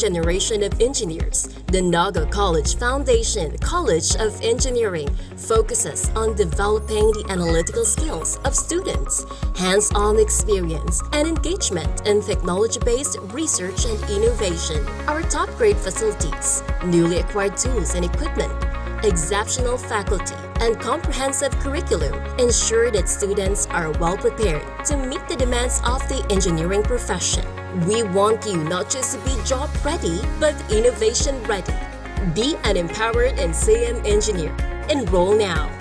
generation of engineers, the Naga College Foundation College of Engineering focuses on developing the analytical skills of students, hands-on experience, and engagement in technology-based research and innovation. Our top-grade facilities, newly acquired tools and equipment, exceptional faculty, and comprehensive curriculum ensure that students are well prepared to meet the demands of the engineering profession. We want you not just to be job ready, but innovation ready. Be an empowered and NCM engineer. Enroll now.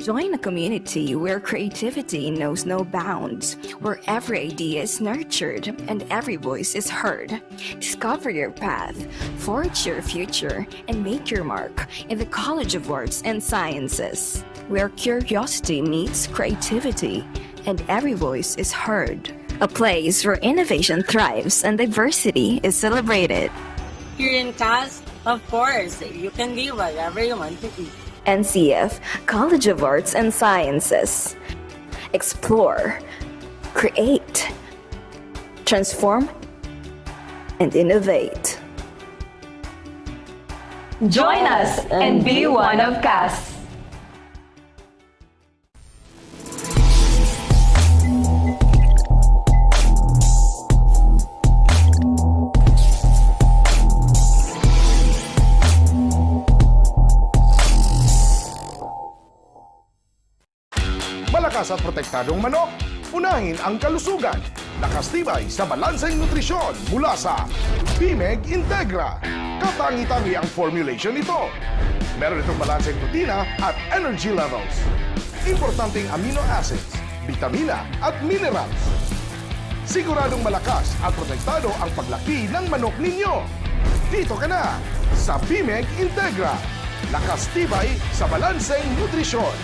Join a community where creativity knows no bounds, where every idea is nurtured and every voice is heard. Discover your path, forge your future, and make your mark in the College of Arts and Sciences, where curiosity meets creativity and every voice is heard. A place where innovation thrives and diversity is celebrated. Here in CAS, of course, you can be whatever you want to be. NCF College of Arts and Sciences. Explore, create, transform, and innovate. Join us and be one of CAS. Malakas at protektadong manok, unahin ang kalusugan. Nakastibay sa balanseng nutrisyon mula sa BMEG Integra. Katangi-tangi ang formulation nito. Meron itong balanseng protina at energy levels. Importanteng amino acids, vitamina at minerals. Siguradong malakas at protektado ang paglaki ng manok ninyo. Dito ka na sa BMEG Integra. Nakastibay sa balanseng nutrisyon.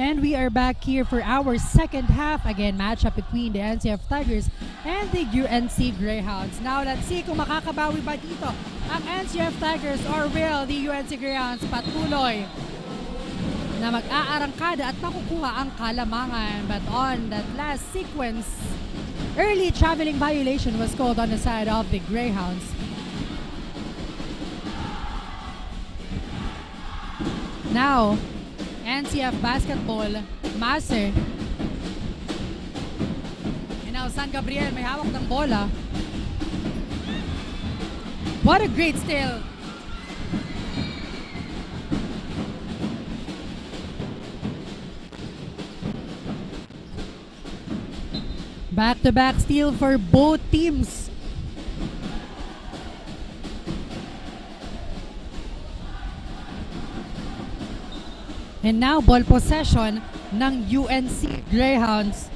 And we are back here for our second half. Again, matchup between the NCF Tigers and the UNC Greyhounds. Now, let's see kung makakabawi ba dito ang NCF Tigers or will the UNC Greyhounds patuloy na mag-aarangkada at makukuha ang kalamangan. But on that last sequence, early traveling violation was called on the side of the Greyhounds. Now, NCF basketball, Maser. And now San Gabriel may hawak ng bola. What a great steal. Back-to-back steal for both teams. And now, ball possession ng UNC Greyhounds.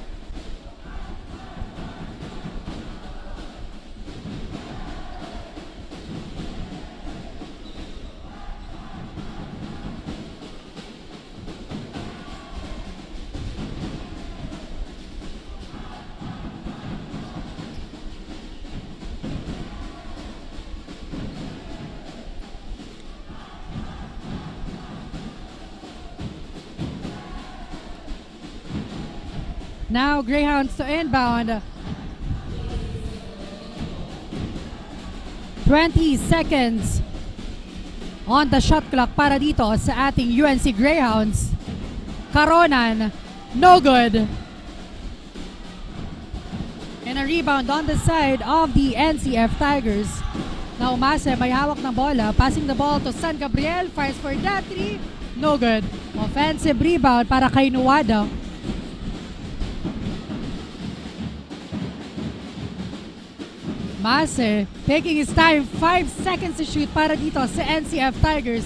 Now, Greyhounds to inbound. 20 seconds on the shot clock para dito sa ating UNC Greyhounds. Karonan, no good. And a rebound on the side of the NCF Tigers. Now, Mase may hawak ng bola. Passing the ball to San Gabriel. Fires for that three. No good. Offensive rebound para kay Nuwada. Maser taking his time, 5 seconds to shoot para dito sa NCF Tigers.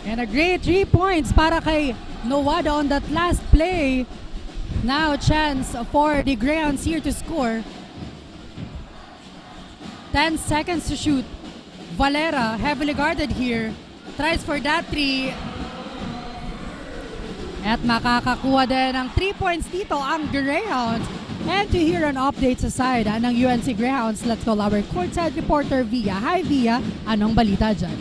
And a great 3 points para kay Nuwada on that last play. Now chance for the Greyhounds here to score. 10 seconds to shoot. Valera heavily guarded here. Tries for that 3. At makakakuha din ng 3 points dito ang Greyhounds. And to hear an update sa side ng UNC Greyhounds, let's call our courtside reporter Via. Hi Via, anong balita dyan?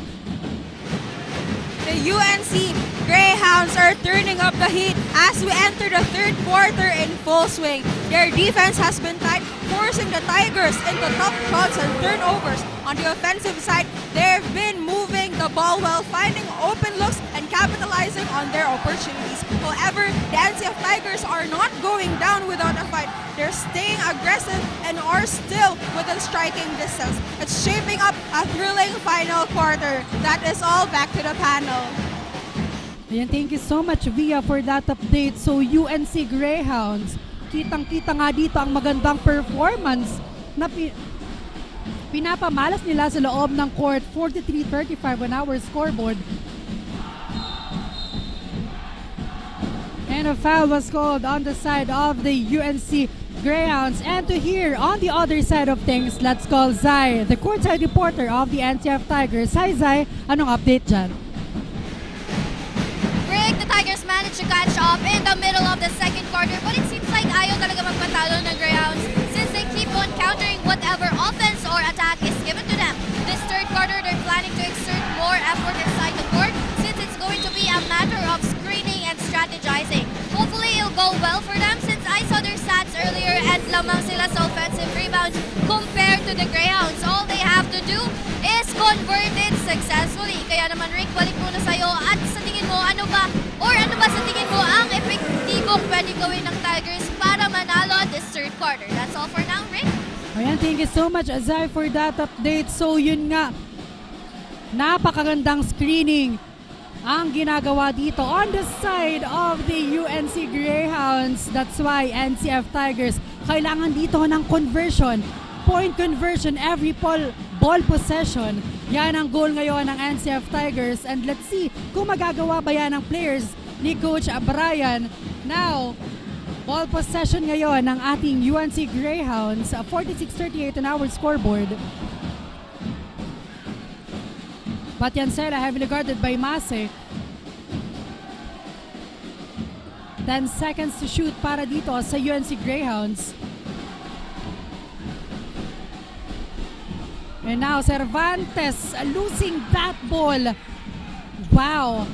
The UNC Greyhounds are turning up the heat as we enter the third quarter in full swing. Their defense has been tight, forcing the Tigers into tough shots and turnovers. On the offensive side, they've been moving the ball well, finding open looks and capitalizing on their opportunities. However, the NCF Tigers are not going down without a fight. They're staying aggressive and are still within striking distance. It's shaping up a thrilling final quarter. That is all. Back to the panel. Ayan, thank you so much Via for that update. So UNC Greyhounds, kitang-kita nga dito ang magandang performance na pinapamalas nila sa loob ng court. 43-35 on our scoreboard. And a foul was called on the side of the UNC Greyhounds. And to hear on the other side of things, let's call Zai, the courtside reporter of the NCF Tigers. Hi Zai, anong update dyan? Rick, the Tigers managed to catch up in the middle of the second quarter, but it seems like ayaw talaga magpatalo ng Greyhounds since they keep on countering whatever offense or attack is given to them. This third quarter, they're planning to exert more effort inside the court since it's going to be a matter of screening and strategizing. Hopefully, it'll go well for them since I saw their stats earlier and lamang sila sa offensive rebounds compared to the Greyhounds. All they have to do is convert it successfully. Kaya naman Rick, balik muna sa'yo at sa tingin mo, ano ba sa tingin mo ang epektibong pwede gawin ng Tigers para manalo at this third quarter? That's all for now, Rick. Ayan, thank you so much Azai for that update. So yun nga, napakagandang screening ang ginagawa dito on the side of the UNC Greyhounds. That's why NCF Tigers kailangan dito ng conversion. Point conversion every ball possession. Yan ang goal ngayon ng NCF Tigers. And let's see kung magagawa ba yan ng players ni Coach Brian. Now, ball possession ngayon ng ating UNC Greyhounds. 46-38 on our scoreboard. Batiancela heavily guarded by Mase. 10 seconds to shoot para dito sa UNC Greyhounds. And now Cervantes losing that ball. Wow!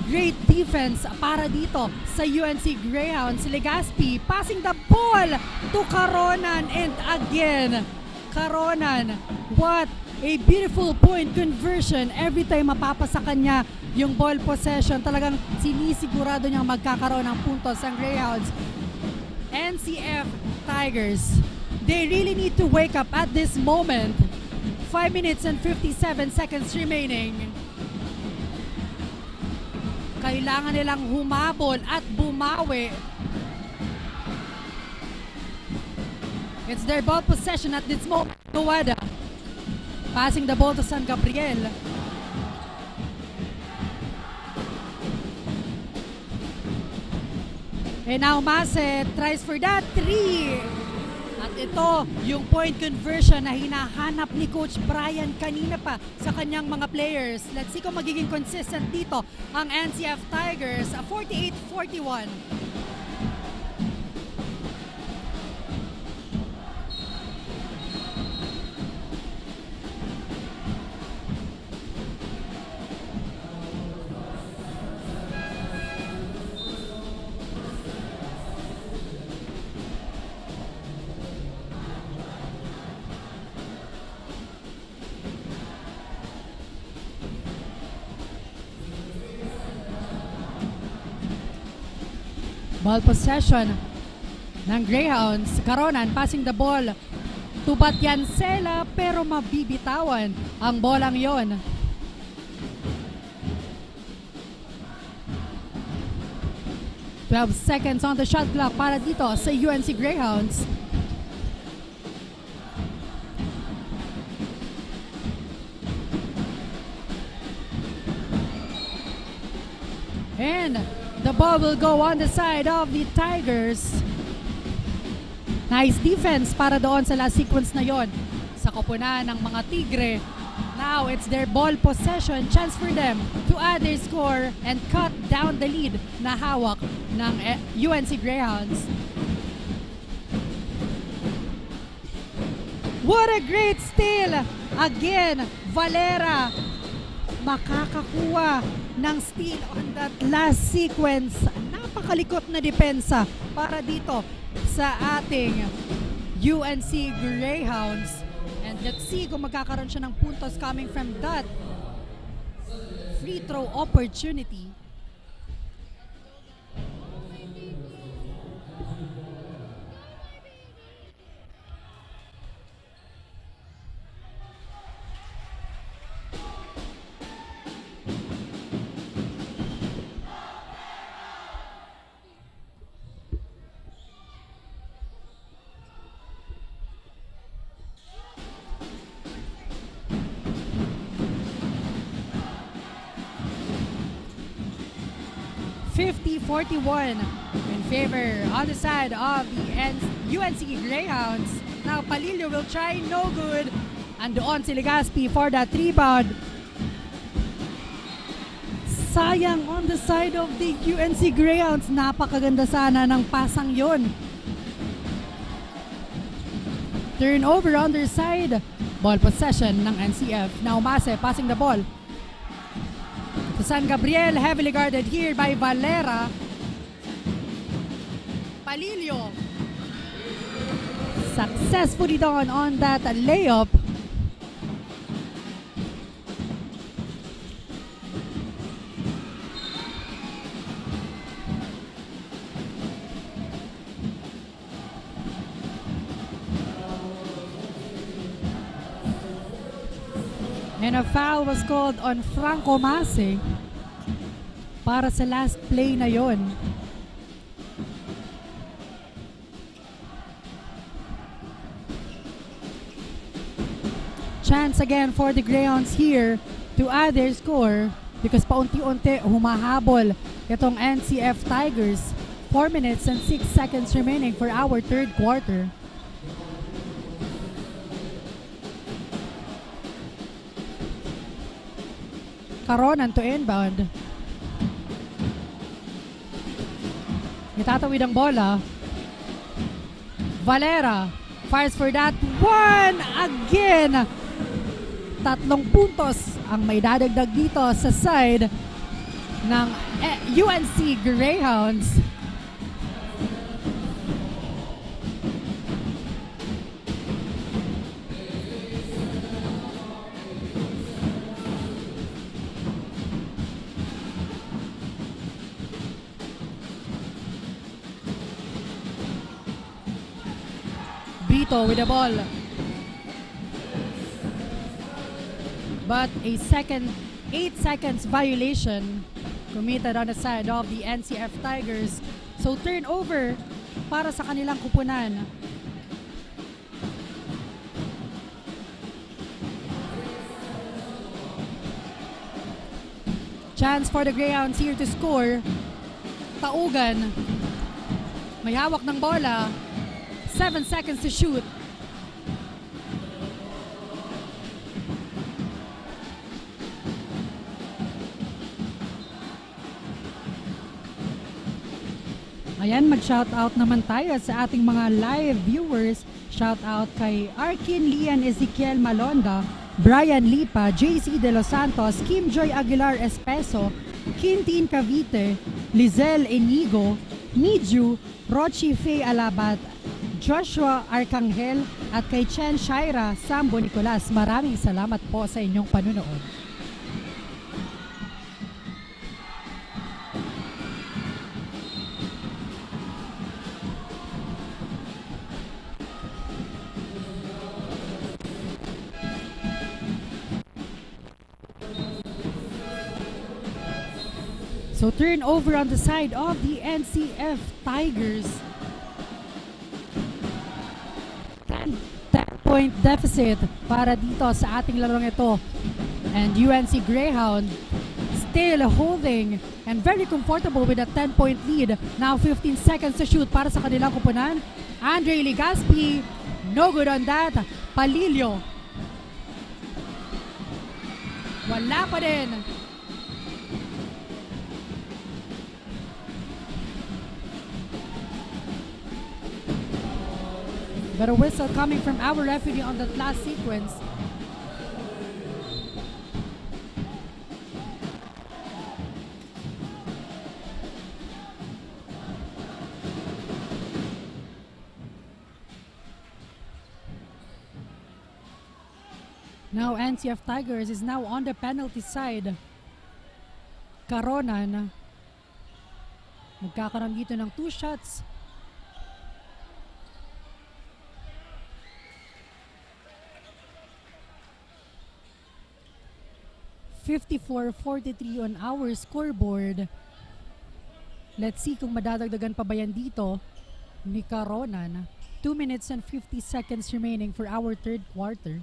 Great defense para dito sa UNC Greyhounds. Legaspi passing the ball to Caronan and again. Caronan, what a beautiful point conversion. Every time mapapasa kanya yung ball possession, talagang sinisigurado niyang magkakaroon ng puntos ang Greyhounds. NCF Tigers, they really need to wake up at this moment. 5 minutes and 57 seconds remaining. Kailangan nilang humabol at bumawi. It's their ball possession at this moment. Nuwada passing the ball to San Gabriel. And now Mase tries for that 3. At ito, yung point conversion na hinahanap ni Coach Brian kanina pa sa kanyang mga players. Let's see kung magiging consistent dito ang NCF Tigers. 48-41. Ball possession ng Greyhounds. Karonan passing the ball to Batyansela pero mabibitawan ang bolang yon. Seconds on the shot clock para dito sa UNC Greyhounds. And the ball will go on the side of the Tigers. Nice defense para doon sa last sequence na yon sa koponan ng mga Tigre. Now it's their ball possession, chance for them to add their score and cut down the lead na hawak ng UNC Greyhounds. What a great steal! Again, Valera makakakuha ng steal on that last sequence. Napakalikot na depensa para dito sa ating UNC Greyhounds. And let's see kung magkakaroon siya ng puntos coming from that free throw opportunity. .41 in favor on the side of the UNC Greyhounds. Now Palillo will try, no good. And doon si Legaspi for that rebound. Sayang on the side of the UNC Greyhounds. Napakaganda sana ng pasang yon. Turnover on their side. Ball possession ng NCF. Now Mase passing the ball to San Gabriel, heavily guarded here by Valera. Palillo successfully done on that layup. And a foul was called on Franco Mase para sa last play na yon. Chance again for the Greyhounds here to add their score because paunti-unti humahabol itong NCF Tigers. 4 minutes and 6 seconds remaining for our third quarter. Karonan to inbound. Itatawid ang bola. Valera fires for that one again. 3 puntos ang may dadagdag dito sa side ng UNC Greyhounds. Brito with the ball. But a 8 seconds violation committed on the side of the NCF Tigers. So turnover para sa kanilang kupunan. Chance for the Greyhounds here to score. Taugan. May hawak ng bola. 7 seconds to shoot. Ayan, mag-shoutout naman tayo sa ating mga live viewers. Shoutout kay Arkin Lian Ezekiel Malonda, Brian Lipa, JC De Los Santos, Kim Joy Aguilar Espeso, Quintin Cavite, Lizelle Enigo, Niju, Rochi Faye Alabat, Joshua Arcangel at kay Chen Shaira Sambo Nicolas. Maraming salamat po sa inyong panunood. So turnover on the side of the NCF Tigers. 10-point deficit para dito sa ating larong ito. And UNC Greyhound still holding and very comfortable with a 10-point lead. Now 15 seconds to shoot para sa kanilang kupunan. Andre Ligaspi, no good on that. Palilio. Wala pa din. But a whistle coming from our referee on that last sequence. Now NCF Tigers is now on the penalty side. Caronan. Magkakaroon dito ng 2 shots. .54-43 on our scoreboard. Let's see kung madadagdagan pa ba yan dito ni Caronan. 2 minutes and 50 seconds remaining for our third quarter.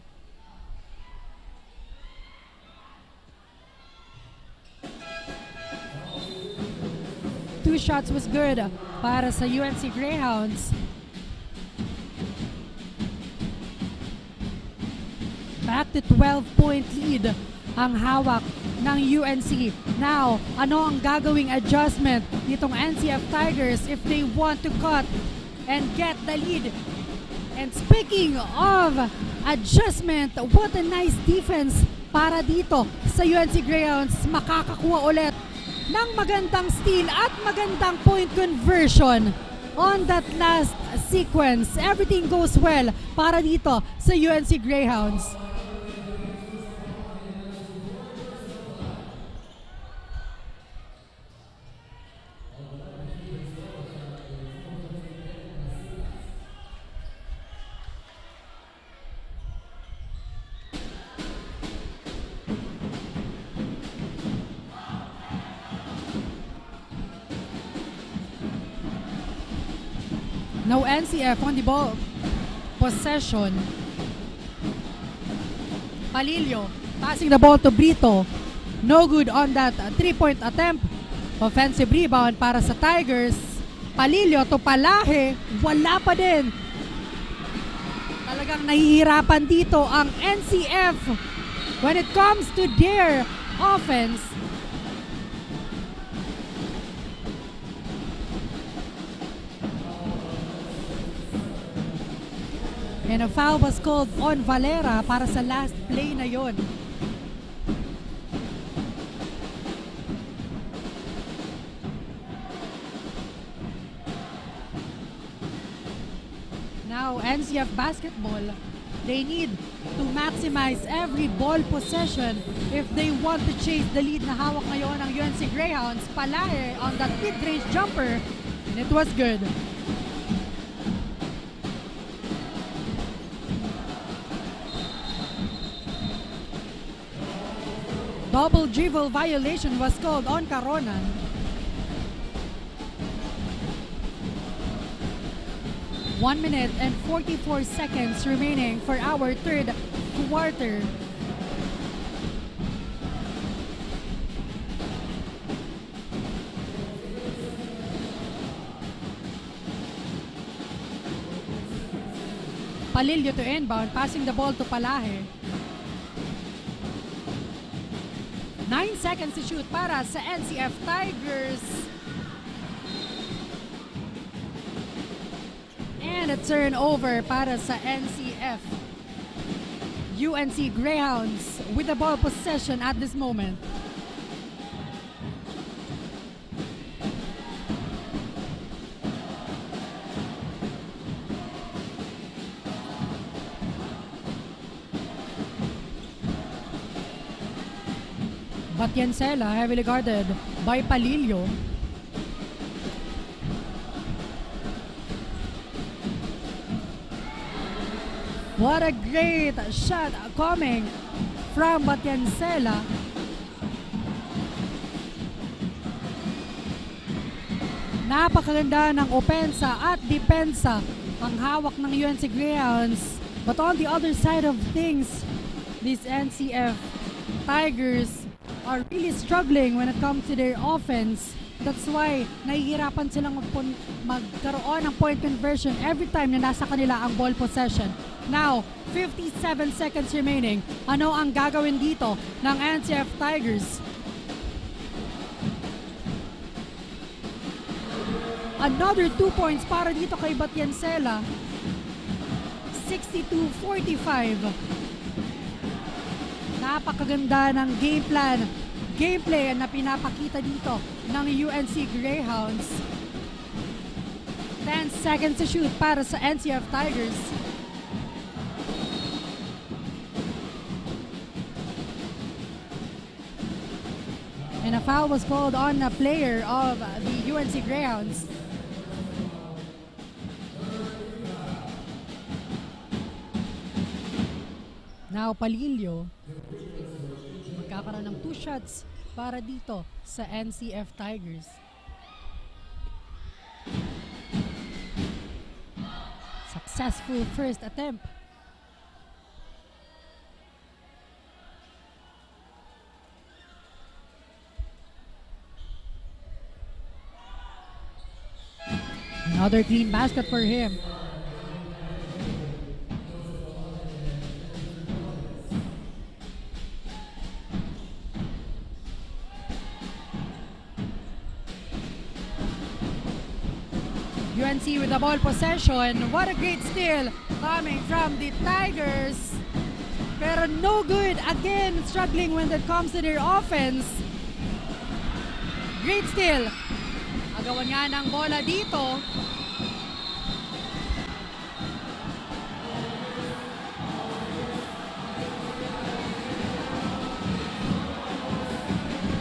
Two shots was good para sa UNC Greyhounds. Back to 12-point lead ang hawak ng UNC. Now, ano ang gagawing adjustment nitong NCF Tigers if they want to cut and get the lead? And speaking of adjustment, what a nice defense para dito sa UNC Greyhounds. Makakakuha ulit ng magandang steal at magandang point conversion on that last sequence. Everything goes well para dito sa UNC Greyhounds. Now NCF on the ball possession. Palilio passing the ball to Brito. No good on that 3-point attempt. Offensive rebound para sa Tigers. Palilio to Palahe. Wala pa din. Talagang nahihirapan dito ang NCF when it comes to their offense. And a foul was called on Valera para sa last play na yon. Now, NCF basketball, they need to maximize every ball possession if they want to chase the lead na hawak ngayon ng UNC Greyhounds. Palahe on that mid-range jumper, and it was good. Double dribble violation was called on Caronan. One minute and 44 seconds remaining for our third quarter. Palilio to inbound, passing the ball to Palahe. 9 seconds to shoot para sa NCF Tigers. And a turnover para sa NCF. UNC Greyhounds with the ball possession at this moment. Batiancela heavily guarded by Palilio. What a great shot coming from Batiancela. Napakaganda ng opensa at depensa ang hawak ng UNC Greyhounds. But on the other side of things, these NCF Tigers are really struggling when it comes to their offense. That's why nahihirapan silang magkaroon ng point conversion every time na nasa kanila ang ball possession. Now, 57 seconds remaining. Ano ang gagawin dito ng NCF Tigers? Another 2 points para dito kay Batiancela. 62-45. Napakaganda ng gameplay na pinapakita dito ng UNC Greyhounds. 10 seconds to shoot para sa NCF Tigers. And a foul was called on a player of the UNC Greyhounds. Now, Palillo. Magkakaroon ng 2 shots para dito sa NCF Tigers. Successful first attempt. Another clean basket for him. UNC with the ball possession. What a great steal coming from the Tigers. Pero no good. Again, struggling when it comes to their offense. Great steal. Agawan nga ng bola dito.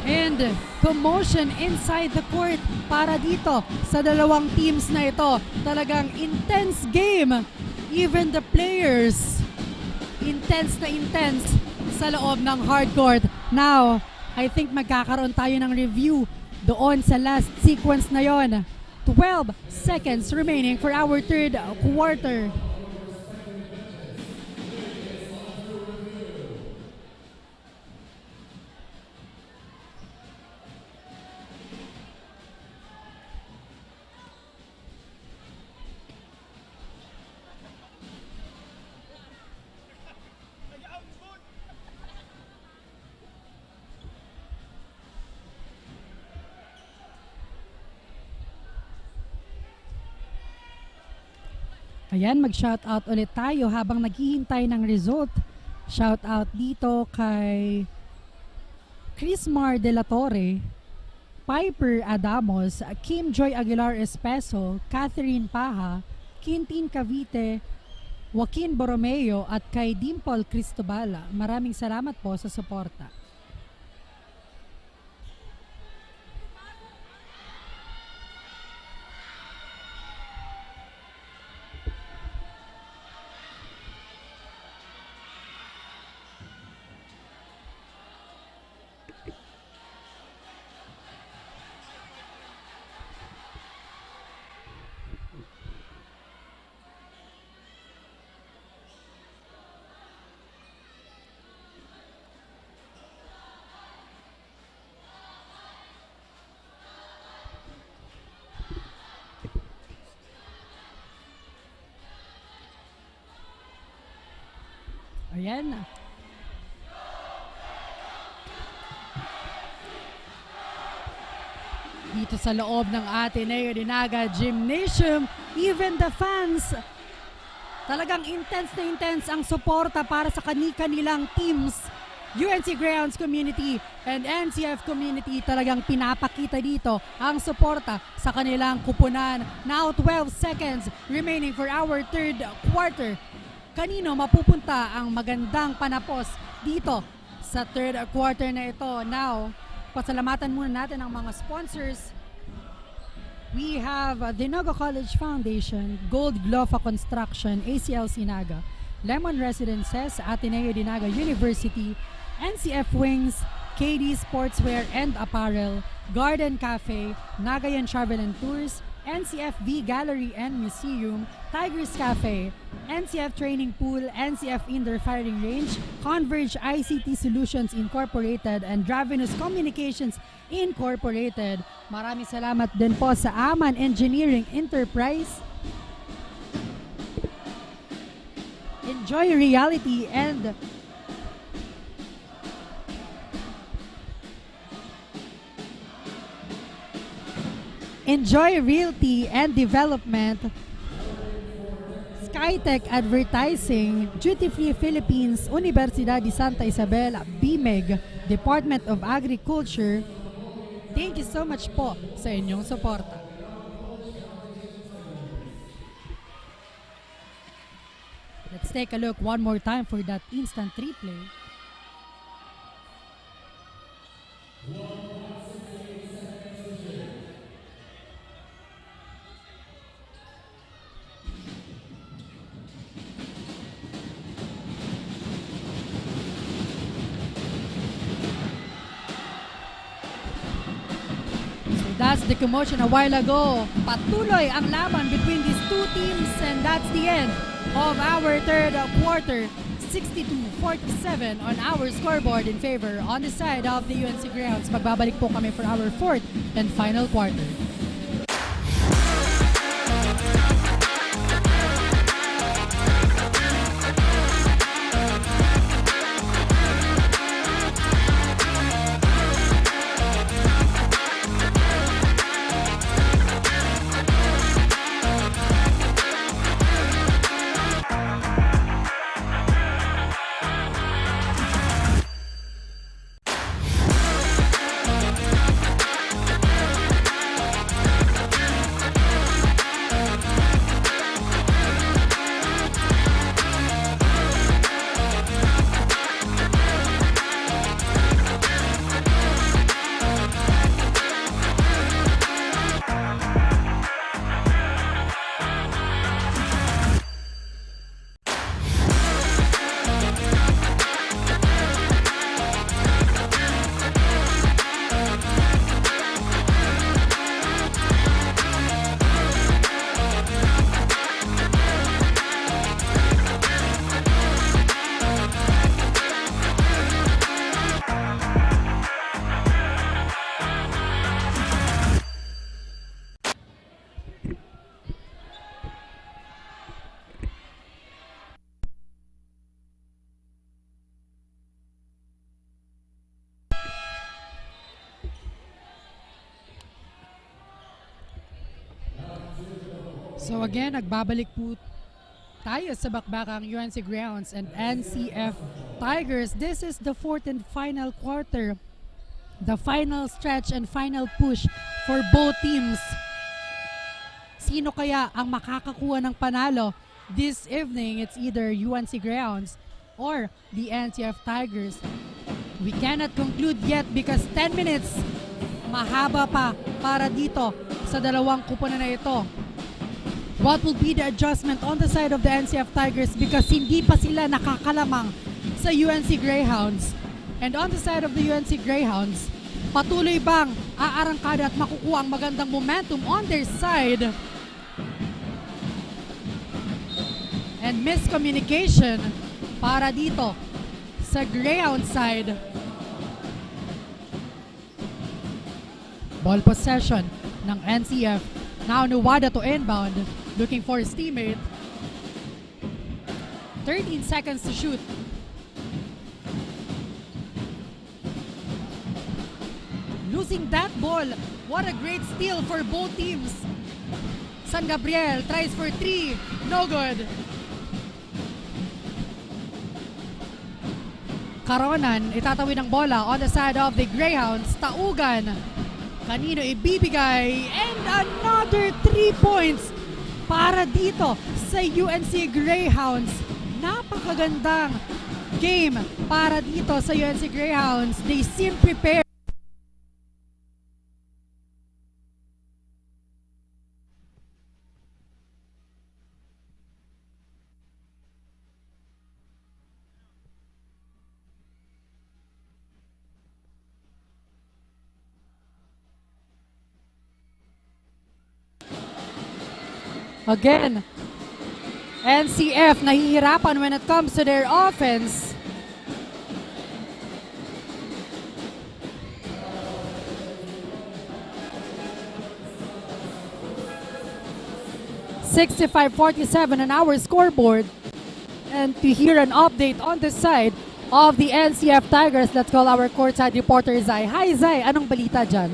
And commotion inside the court para dito sa dalawang teams na ito. Talagang intense game. Even the players, intense na intense sa loob ng hard court. Now, I think magkakaroon tayo ng review doon sa last sequence na yon. 12 seconds remaining for our third quarter. Ayan, mag-shoutout ulit tayo habang naghihintay ng result. Shoutout dito kay Chrismar De La Torre, Piper Adamos, Kim Joy Aguilar Espeso, Catherine Paha, Quintin Cavite, Joaquin Borromeo at kay Dimple Cristobal. Maraming salamat po sa suporta. Ayan na. Dito sa loob ng Ateneo de Naga Gymnasium, even the fans, talagang intense na intense ang suporta para sa kanilang teams. UNC Greyhounds community and NCF community talagang pinapakita dito ang suporta sa kanilang kupunan. Now 12 seconds remaining for our third quarter. Kanino mapupunta ang magandang panapos dito sa third quarter na ito? Now, pasalamatan muna natin ang mga sponsors. We have the Naga College Foundation, Gold Gloffa Construction, ACLC Naga, Lemon Residences, Ateneo de Naga University, NCF Wings, KD Sportswear and Apparel, Garden Café, Naga Travel and Tours, NCF V Gallery and Museum, Tigers Café, NCF Training Pool, NCF Indoor Firing Range, Converge ICT Solutions Incorporated, and Dravenus Communications Incorporated. Maraming salamat din po sa Aman Engineering Enterprise, Enjoy Reality, and Enjoy Realty and Development, Skytech Advertising, Duty Free Philippines, Unibersidad de Santa Isabel, BMEG, Department of Agriculture. Thank you so much po sa inyong suporta. Let's take a look one more time for that instant replay. That's the commotion a while ago. Patuloy ang laban between these two teams, and that's the end of our third quarter. 62-47 on our scoreboard in favor on the side of the UNC Greyhounds. Magbabalik po kami for our fourth and final quarter. So again, nagbabalik po tayo sa bakbakang UNC Greyhounds and NCF Tigers. This is the fourth and final quarter. The final stretch and final push for both teams. Sino kaya ang makakakuha ng panalo this evening? It's either UNC Greyhounds or the NCF Tigers. We cannot conclude yet because 10 minutes mahaba pa para dito sa dalawang kuponan na ito. What will be the adjustment on the side of the NCF Tigers because hindi pa sila nakakalamang sa UNC Greyhounds. And on the side of the UNC Greyhounds, patuloy bang aarangkada at makukuha ang magandang momentum on their side? And miscommunication para dito sa Greyhound side. Ball possession ng NCF. Now Nuwada to inbound. Looking for his teammate. 13 seconds to shoot. Losing that ball. What a great steal for both teams. San Gabriel tries for 3. No good. Caronan itatawid ng bola on the side of the Greyhounds. Taugan. Kanino ibibigay? And another 3 points para dito sa UNC Greyhounds. Napakagandang game para dito sa UNC Greyhounds. They seem prepared. Again, NCF nahihirapan when it comes to their offense. $65-47 on our scoreboard. And to hear an update on the side of the NCF Tigers, let's call our courtside reporter Zai. Hi Zai, anong balita dyan?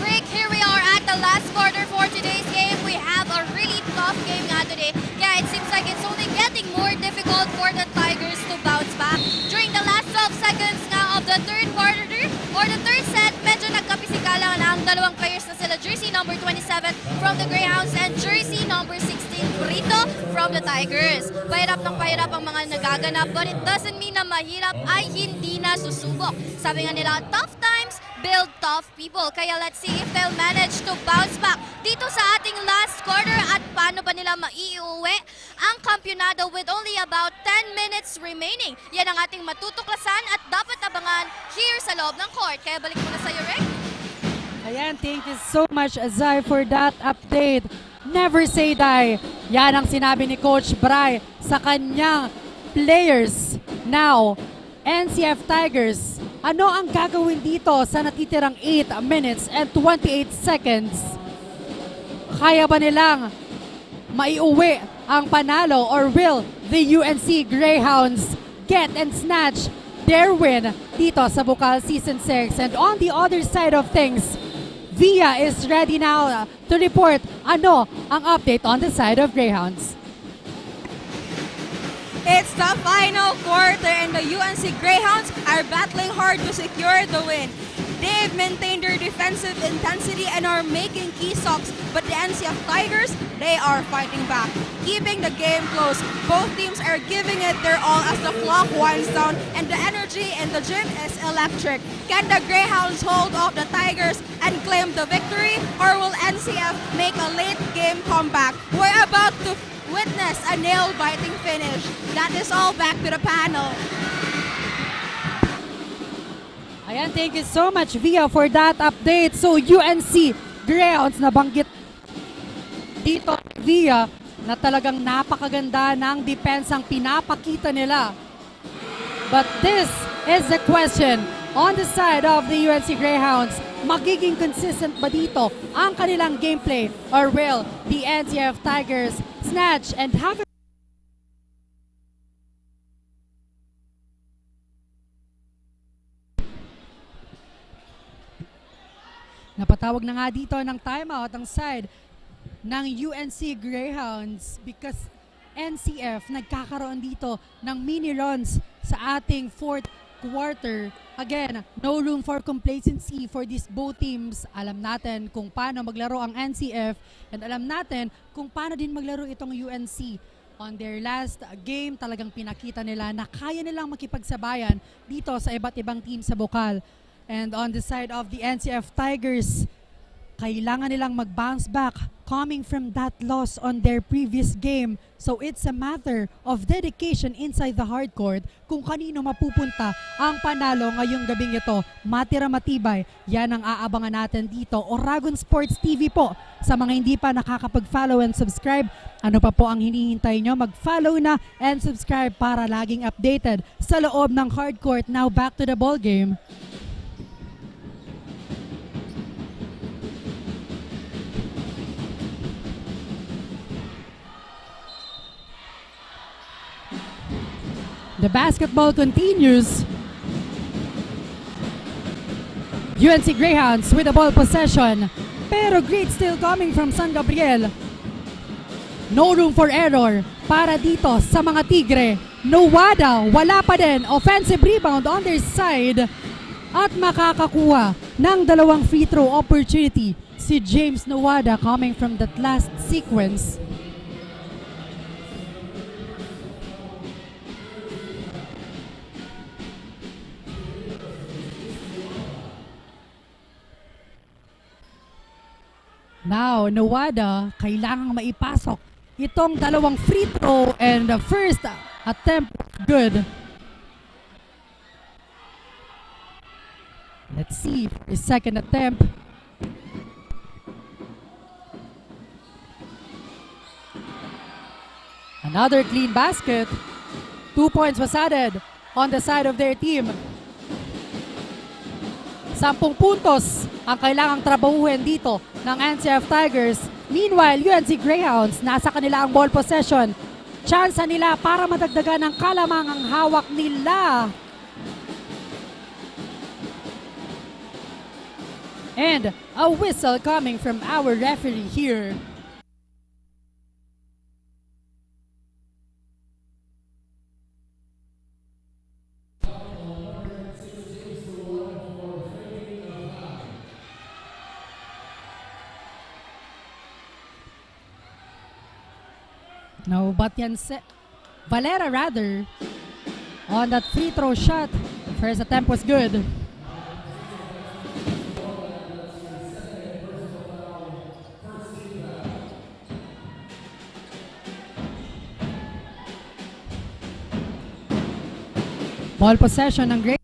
Rick, here we are at the last quarter for today's game. We have a really tough game nga today. Yeah, it seems like it's only getting more difficult for the Tigers to bounce back. During the last 12 seconds nga of the third quarter, or the third set, medyo nagkapisikala na ang dalawang players na sila, jersey number 27 from the Greyhounds and jersey number 16 Brito from the Tigers. Pahirap ng pahirap ang mga nagaganap, but it doesn't mean na mahirap ay hindi na susubok. Sabi nga nila, tough times build tough people. Kaya let's see if they'll manage to bounce back dito sa ating last quarter at paano ba nila maiuwi ang kampyonado with only about 10 minutes remaining. Yan ang ating matutuklasan at dapat abangan here sa loob ng court. Kaya balik muna sa iyo, Rick. Ayan, thank you so much, Zai, for that update. Never say die. Yan ang sinabi ni Coach Bray sa kanyang players. Now, NCF Tigers, ano ang gagawin dito sa natitirang 8 minutes and 28 seconds? Kaya ba nilang maiuwi ang panalo, or will the UNC Greyhounds get and snatch their win dito sa Bucal Season 6? And on the other side of things, Via is ready now to report ano ang update on the side of Greyhounds. It's the final quarter and the UNC Greyhounds are battling hard to secure the win. They've maintained their defensive intensity and are making key stops, but the NCF Tigers, they are fighting back, keeping the game close. Both teams are giving it their all as the clock winds down and the energy in the gym is electric. Can the Greyhounds hold off the Tigers and claim the victory, or will NCF make a late game comeback? We're about to witness a nail-biting finish. That is all, back to the panel. Ayan, thank you so much, Via, for that update. So, UNC Greyhounds, nabanggit dito, Via, na talagang napakaganda ng depensang pinapakita nila. But this is the question on the side of the UNC Greyhounds. Magiging consistent ba dito ang kanilang gameplay, or will the NCF Tigers snatch and have a Napatawag na nga dito ng timeout ang side ng UNC Greyhounds because NCF nagkakaroon dito ng mini runs sa ating fourth quarter. Again, no room for complacency for these both teams. Alam natin kung paano maglaro ang NCF and alam natin kung paano din maglaro itong UNC. On their last game, talagang pinakita nila na kaya nilang makipagsabayan dito sa iba't ibang team sa Bucal. And on the side of the NCF Tigers, kailangan nilang mag-bounce back coming from that loss on their previous game. So it's a matter of dedication inside the hardcourt kung kanino mapupunta ang panalo ngayong gabing ito. Matira matibay, yan ang aabangan natin dito. Oragon Sports TV po. Sa mga hindi pa nakakapag-follow and subscribe, ano pa po ang hinihintay nyo? Mag-follow na and subscribe para laging updated sa loob ng hardcourt. Now back to the ball game. The basketball continues. UNC Greyhounds with the ball possession. Pero great steal coming from San Gabriel. No room for error para dito sa mga Tigre. Nowada, wala pa din. Offensive rebound on their side. At makakakuha ng dalawang free throw opportunity si James Nowada coming from that last sequence. Now, Nowada, kailangang maipasok itong dalawang free throw and the first attempt good. Let's see his second attempt. Another clean basket. 2 points was added on the side of their team. 10 puntos ang kailangang trabahuhin dito ng NCF Tigers. Meanwhile, UNC Greyhounds, nasa kanila ang ball possession. Chance nila para madagdagan ng kalamangang hawak nila. And a whistle coming from our referee here. No, but Valera rather on that free throw shot. First attempt was good. Ball possession ng Grey.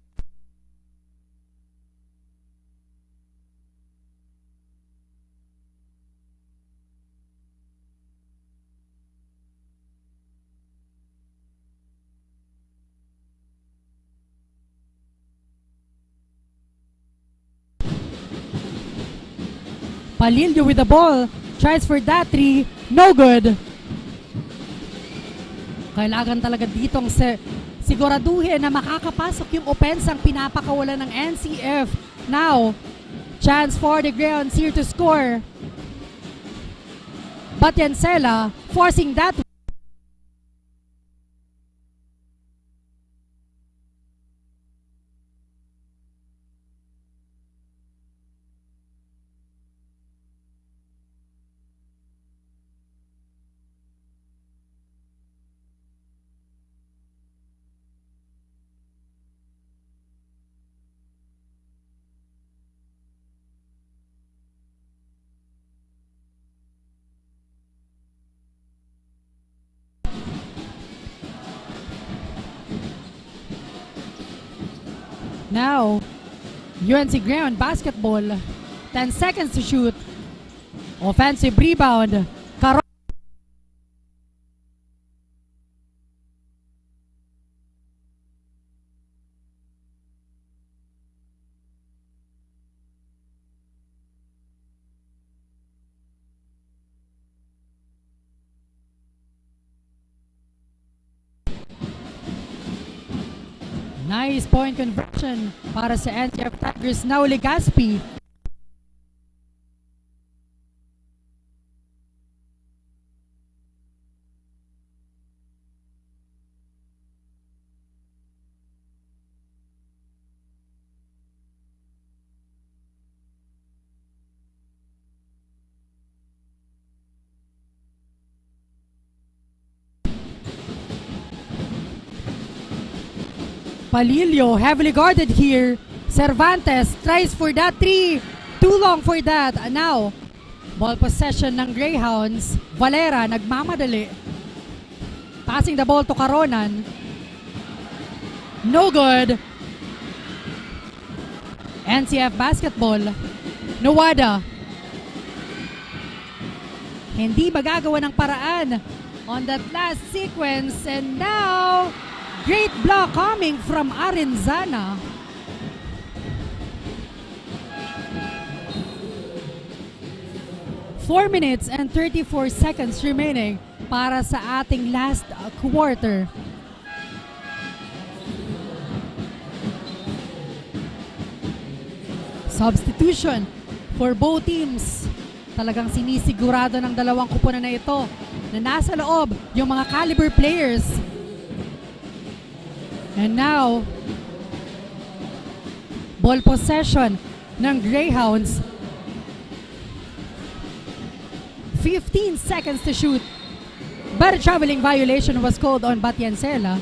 Palillo with the ball. Tries for that three. No good. Kailangan talaga ditong siguraduhin na makakapasok yung opensang pinapakawalan ng NCF. Now, chance for the Greyhounds here to score. Batiancela forcing that. Now, UNC Greyhound basketball. 10 seconds to shoot. Offensive rebound. Nice point conversion para sa NCF Tigers. Now Legaspi. Palillo heavily guarded here. Cervantes tries for that three. Too long for that. Now, ball possession ng Greyhounds. Valera nagmamadali. Passing the ball to Caronan. No good. NCF basketball. Nuwada. Hindi magagawa ng paraan on that last sequence. And now, great block coming from Arenzana. Four minutes and 34 seconds remaining para sa ating last quarter. Substitution for both teams. Talagang sinisigurado ng dalawang kupunan na ito na nasa loob yung mga caliber players. And now, ball possession ng Greyhounds. 15 seconds to shoot. But a traveling violation was called on Batiancela.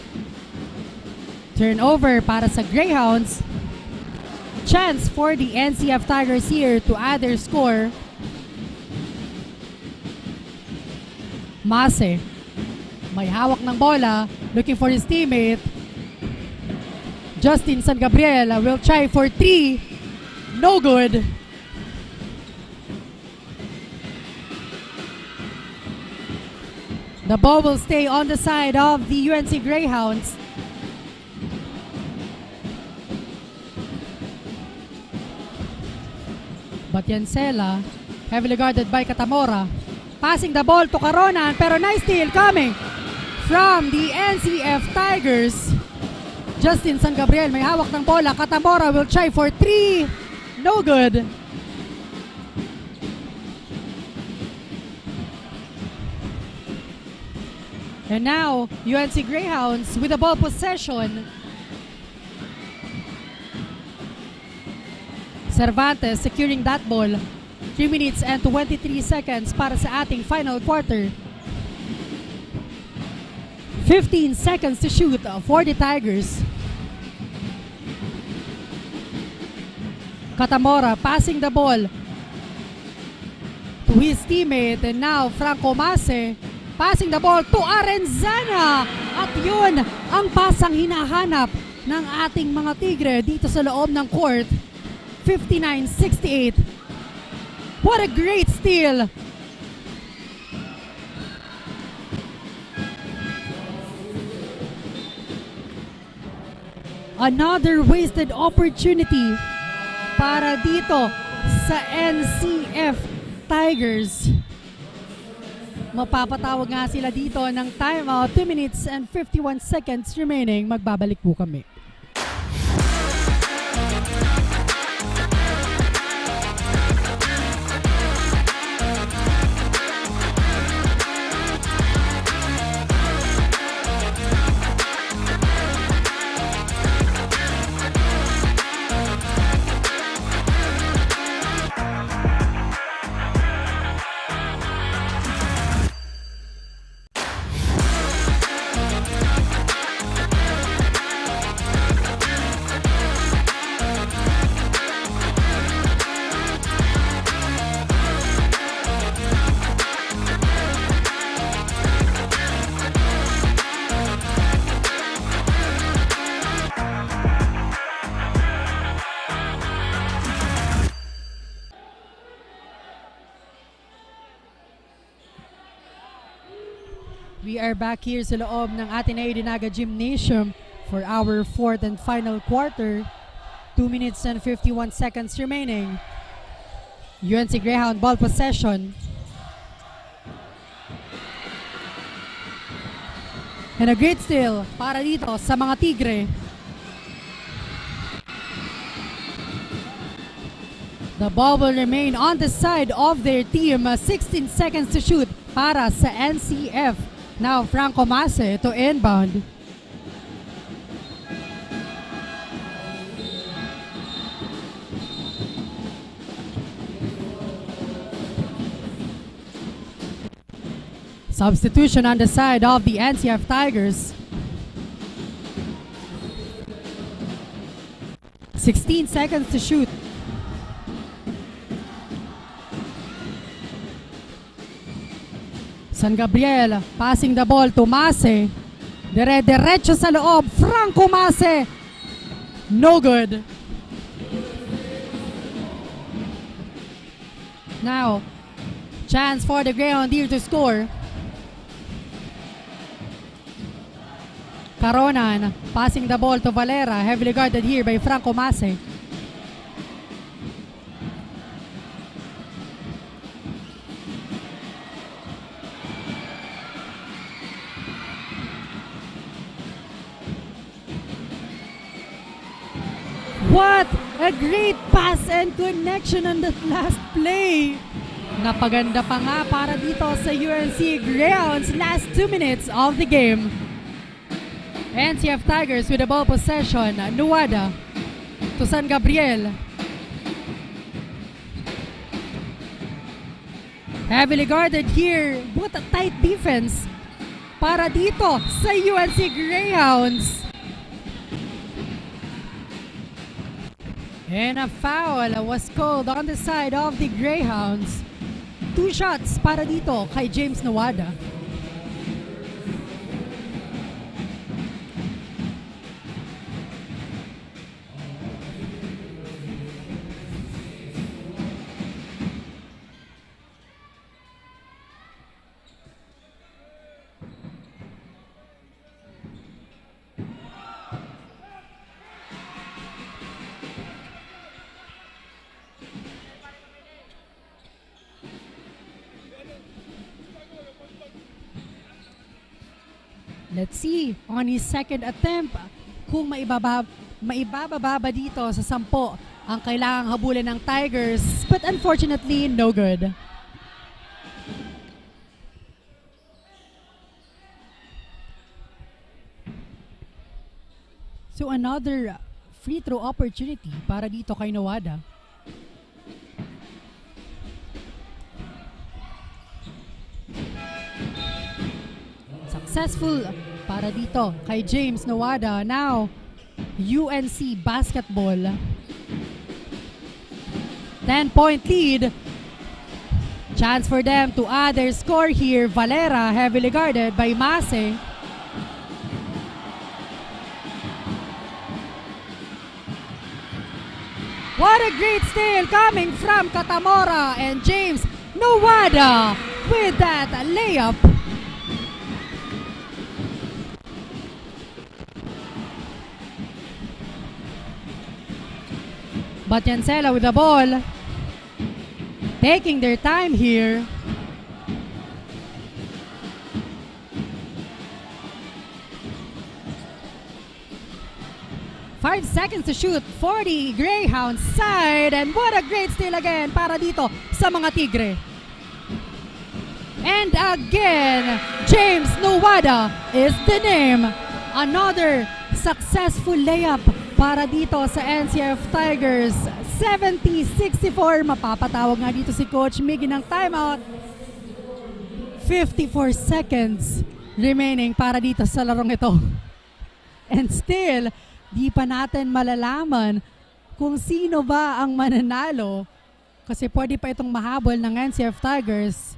Turnover para sa Greyhounds. Chance for the NCF Tigers here to add their score. Mase. May hawak ng bola. Looking for his teammate. Justin San Gabriel will try for three. No good. The ball will stay on the side of the UNC Greyhounds. Batiancela, heavily guarded by Catamora. Passing the ball to Caronan, pero nice steal coming from the NCF Tigers. Justin San Gabriel may hawak ng bola. Catamora will try for 3. No good. And now, UNC Greyhounds with the ball possession. Cervantes securing that ball. 3 minutes and 23 seconds para sa ating final quarter. 15 seconds to shoot for the Tigers. Catamora passing the ball to his teammate, and now Franco Mase passing the ball to Arenzana. At yun ang pasang hinahanap ng ating mga Tigre dito sa loob ng court. 59-68. What a great steal! Another wasted opportunity para dito sa NCF Tigers. Mapapatawag nga sila dito ng timeout. 2 minutes and 51 seconds remaining. Magbabalik po kami. We are back here sa loob ng Ateneo de Naga Gymnasium for our fourth and final quarter. 2 minutes and 51 seconds remaining. UNC Greyhound ball possession. And a great steal para dito sa mga Tigre. The ball will remain on the side of their team. 16 seconds to shoot para sa NCF. Now Franco Mase to inbound. Substitution on the side of the NCF Tigers. 16 seconds to shoot. San Gabriel passing the ball to Mase. Dire-diretso sa loob. Franco Mase. No good. Now, chance for the Greyhound here to score. Caronan passing the ball to Valera. Heavily guarded here by Franco Mase. What a great pass and connection on that last play. Napaganda pa nga para dito sa UNC Greyhounds last 2 minutes of the game. NCF Tigers with the ball possession. Nuada to San Gabriel. Heavily guarded here. What a tight defense para dito sa UNC Greyhounds. And a foul was called on the side of the Greyhounds. 2 shots para dito kay James Nuada. Let's see on his second attempt kung maibababa ba dito sa 10 ang kailangang habulin ng Tigers, but unfortunately, no good. So another free throw opportunity para dito kay Nawada. Successful para dito kay James Nawada. Now, UNC basketball. 10-point lead. Chance for them to add their score here. Valera heavily guarded by Mase. What a great steal coming from Katamora, and James Nawada with that layup. Batiancela with the ball. Taking their time here. Five seconds to shoot for the Greyhounds side, and what a great steal again para dito sa mga Tigre. And again, James Nawada is the name. Another successful layup para dito sa NCF Tigers. 70-64. Mapapatawag nga dito si Coach Miggy ng timeout. 54 seconds remaining para dito sa larong ito. And still, di pa natin malalaman kung sino ba ang mananalo, kasi pwede pa itong mahabol ng NCF Tigers.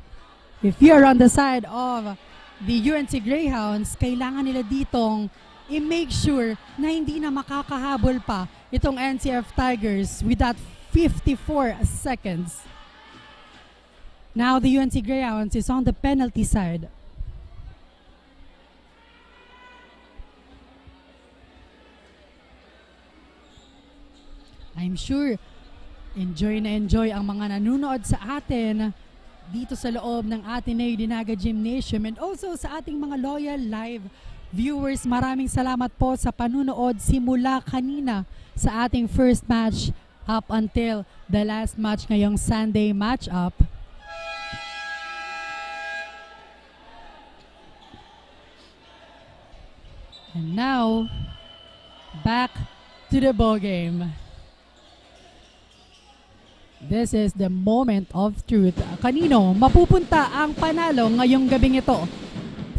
If you're on the side of the UNC Greyhounds, kailangan nila ditong i-make sure na hindi na makakahabol pa itong NCF Tigers with that 54 seconds. Now the UNC Greyhounds is on the penalty side. I'm sure enjoy na enjoy ang mga nanonood sa atin dito sa loob ng Ateneo de Naga Gymnasium, and also sa ating mga loyal live viewers. Maraming salamat po sa panunood simula kanina sa ating first match up until the last match ngayong Sunday match-up. And now, back to the ball game. This is the moment of truth. Kanino mapupunta ang panalo ngayong gabing ito?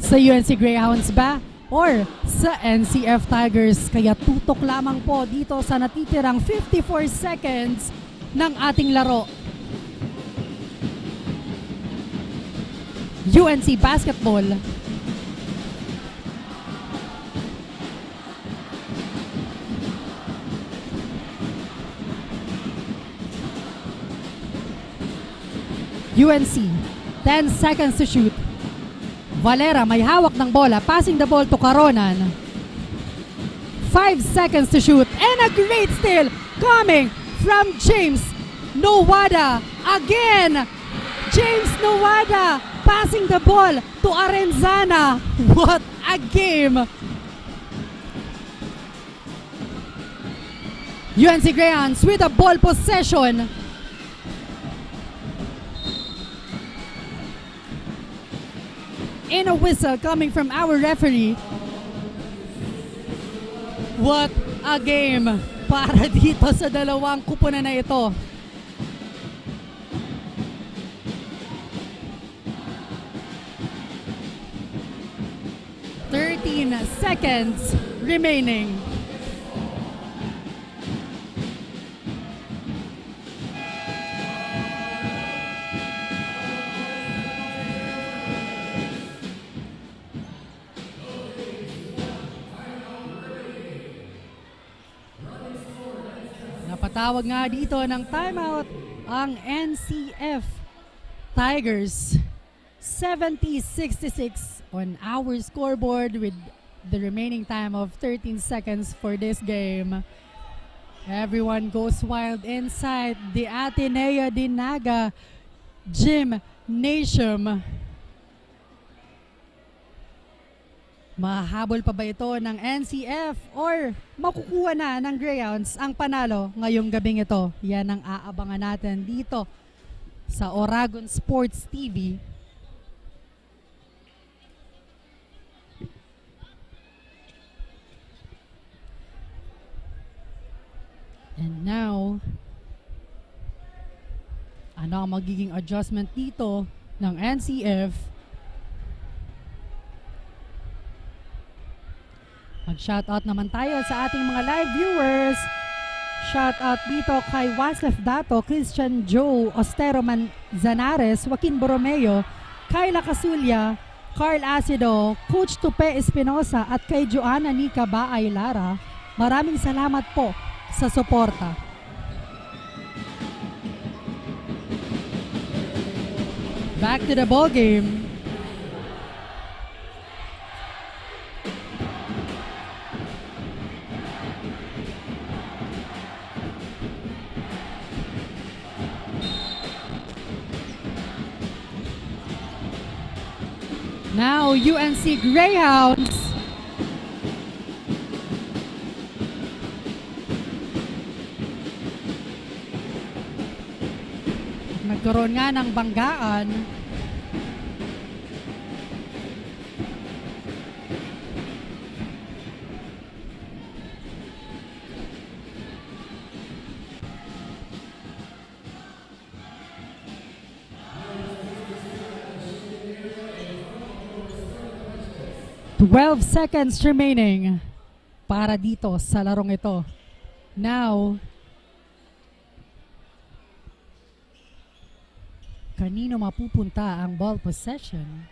Sa UNC Greyhounds ba? Or sa NCF Tigers? Kaya tutok lamang po dito sa natitirang 54 seconds ng ating laro. UNC Basketball. UNC, 10 seconds to shoot. Valera may hawak ng bola, passing the ball to Caronan. 5 seconds to shoot, and a great steal coming from James Nawada. Again, James Nawada passing the ball to Arenzana. What a game! UNC Greyhounds with a ball possession. In a whistle coming from our referee. What a game para dito sa dalawang kupunan na ito. "13 seconds remaining." Napatawag nga dito ng timeout ang NCF Tigers. 70-66 on our scoreboard with the remaining time of 13 seconds for this game. Everyone goes wild inside the Ateneo de Naga Gymnasium. Mahabol pa ba ito ng NCF or makukuha na ng Greyhounds ang panalo ngayong gabing ito? Yan ang aabangan natin dito sa Oragon Sports TV. And now, ano ang magiging adjustment dito ng NCF? Mag-shoutout naman tayo sa ating mga live viewers. Shoutout dito kay Waslef Dato, Christian Joe, Ostero Manzanares, Joaquin Borromeo, Kyla Casulia, Carl Acido, Coach Tupe Espinosa at kay Joanna Nica Baay Lara. Maraming salamat po sa suporta. Back to the ball game. Now, UNC Greyhounds. Nagkaroon nga ng banggaan. Twelve seconds remaining para dito sa larong ito. Now, kanino mapupunta ang ball possession?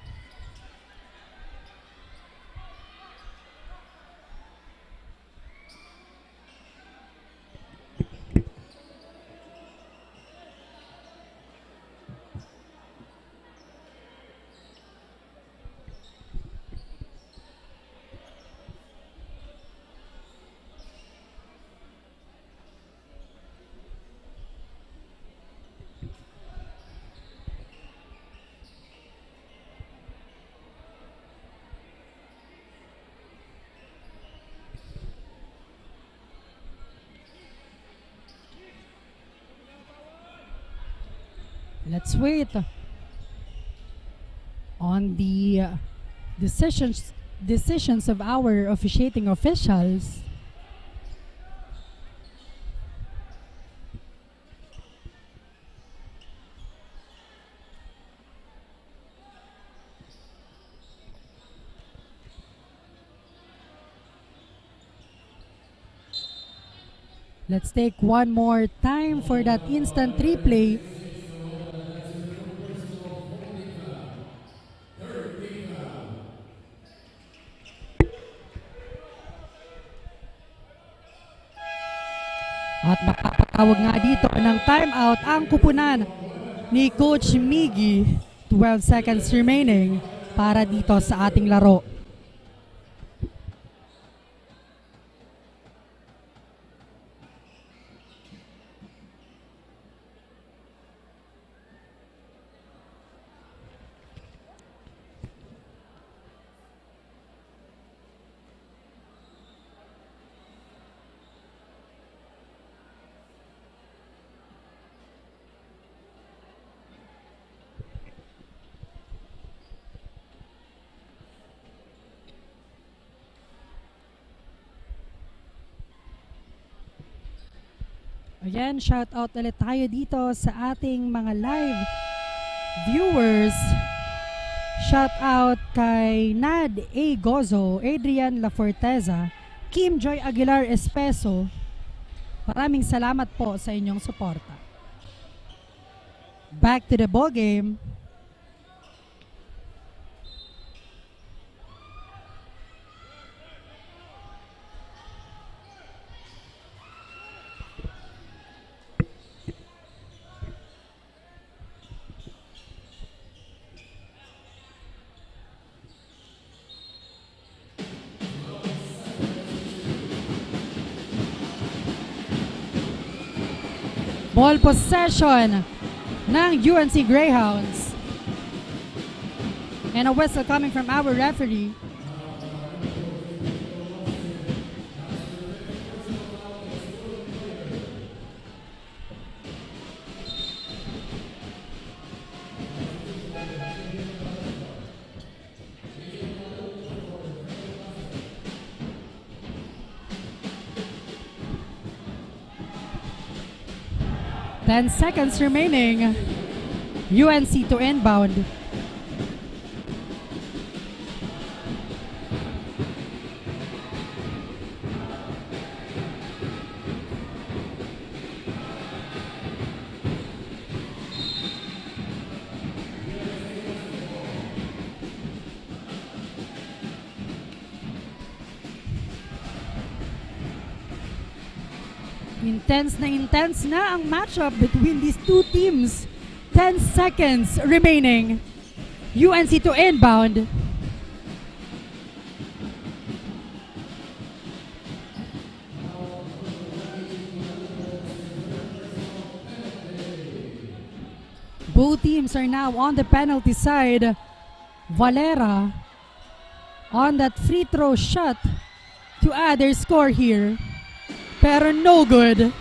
Let's wait on the decisions of our officiating officials. Let's take one more time for that instant replay. At makakatawag nga dito ng timeout ang kupunan ni Coach Miggy. 12 seconds remaining para dito sa ating laro. Ayan, shout out ulit tayo dito sa ating mga live viewers. Shout out kay Nad A. Gozo, Adrian La Forteza, Kim Joy Aguilar Espeso. Maraming salamat po sa inyong suporta. Back to the ball game. Ball possession ng UNC Greyhounds. And a whistle coming from our referee. 10 seconds remaining. UNC to inbound. Intense na ang matchup between these two teams. 10 seconds remaining. UNC to inbound. Both teams are now on the penalty side. Valera on that free throw shot to add their score here. Pero no good.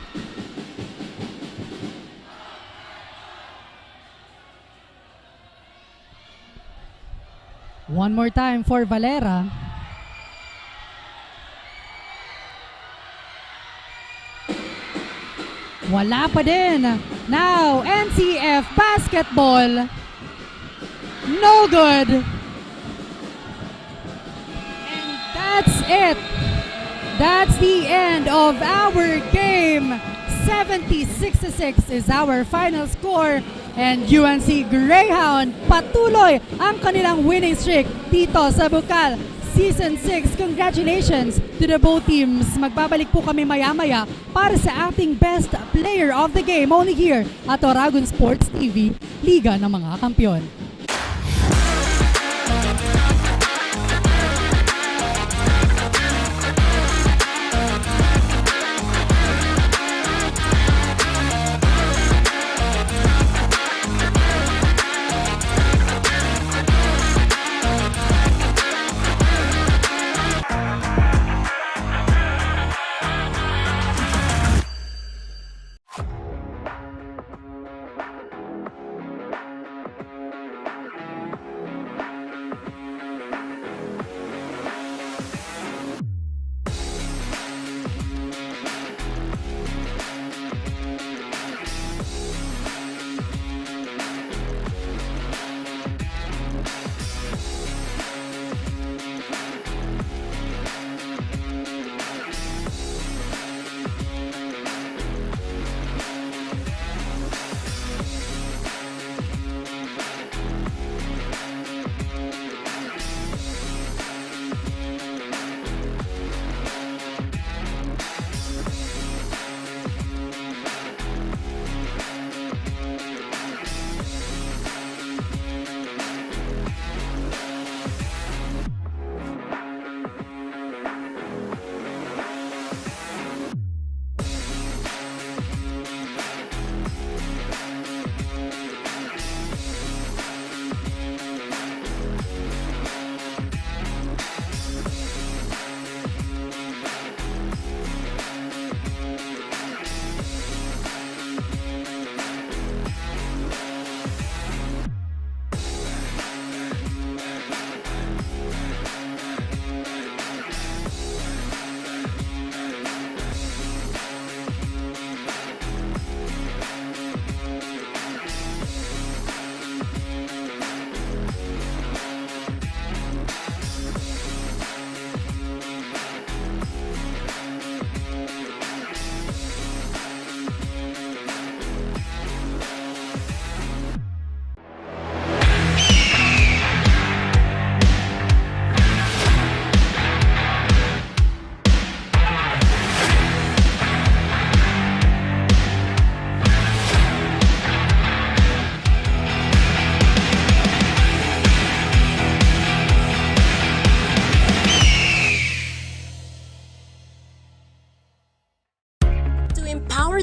One more time for Valera. Wala pa din. Now, NCF basketball. No good. And that's it. That's the end of our game. 76-6 is our final score. And UNC Greyhound patuloy ang kanilang winning streak dito sa Bucal Season 6. Congratulations to the both teams. Magbabalik po kami maya-maya para sa ating best player of the game only here at Oragon Sports TV, Liga ng mga Kampiyon.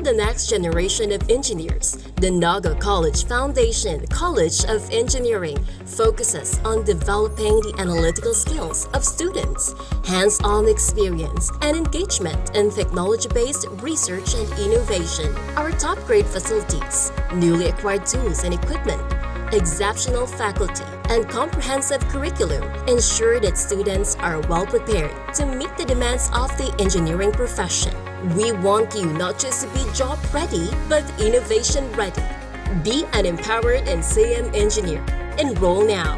The next generation of engineers, the Naga College Foundation College of Engineering focuses on developing the analytical skills of students, hands-on experience, and engagement in technology-based research and innovation. Our top-grade facilities, newly acquired tools and equipment, exceptional faculty, and comprehensive curriculum ensure that students are well prepared to meet the demands of the engineering profession. We want you not just to be job ready, but innovation ready. Be an empowered NCM engineer. Enroll now.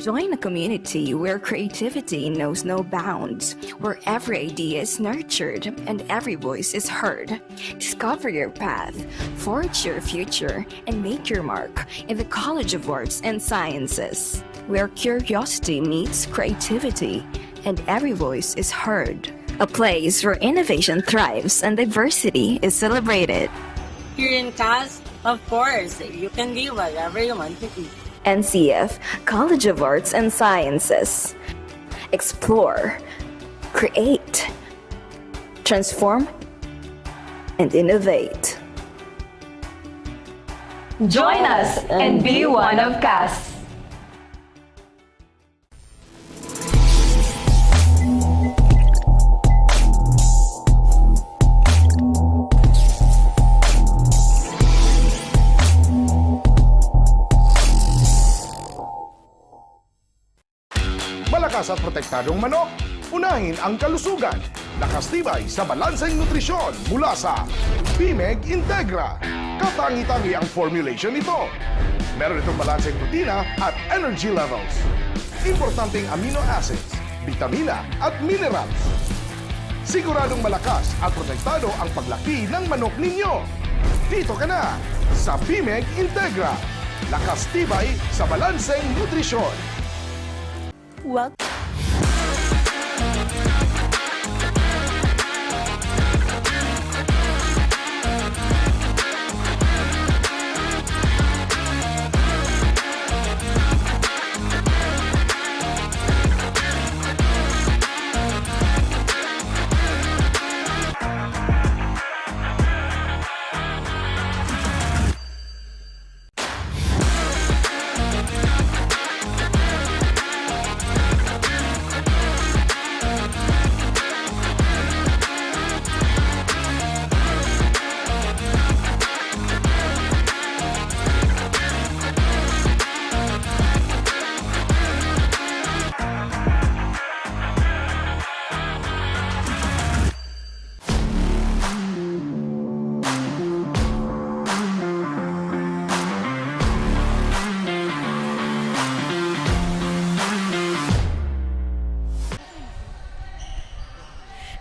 Join a community where creativity knows no bounds, where every idea is nurtured and every voice is heard. Discover your path, forge your future, and make your mark in the College of Arts and Sciences, where curiosity meets creativity and every voice is heard. A place where innovation thrives and diversity is celebrated. Here in CAS, of course, you can be whatever you want to be. NCF College of Arts and Sciences. Explore, create, transform, and innovate. Join us and be one of CAS. Malakas at protektadong manok, unahin ang kalusugan. Nakastibay sa balanseng nutrisyon mula sa BMEG Integra. Katangi-tangi ang formulation nito. Meron itong balanseng protina at energy levels. Importanteng amino acids, vitamina at minerals. Siguradong malakas at protektado ang paglaki ng manok ninyo. Dito ka na sa BMEG Integra. Nakastibay sa balanseng nutrisyon. Welcome.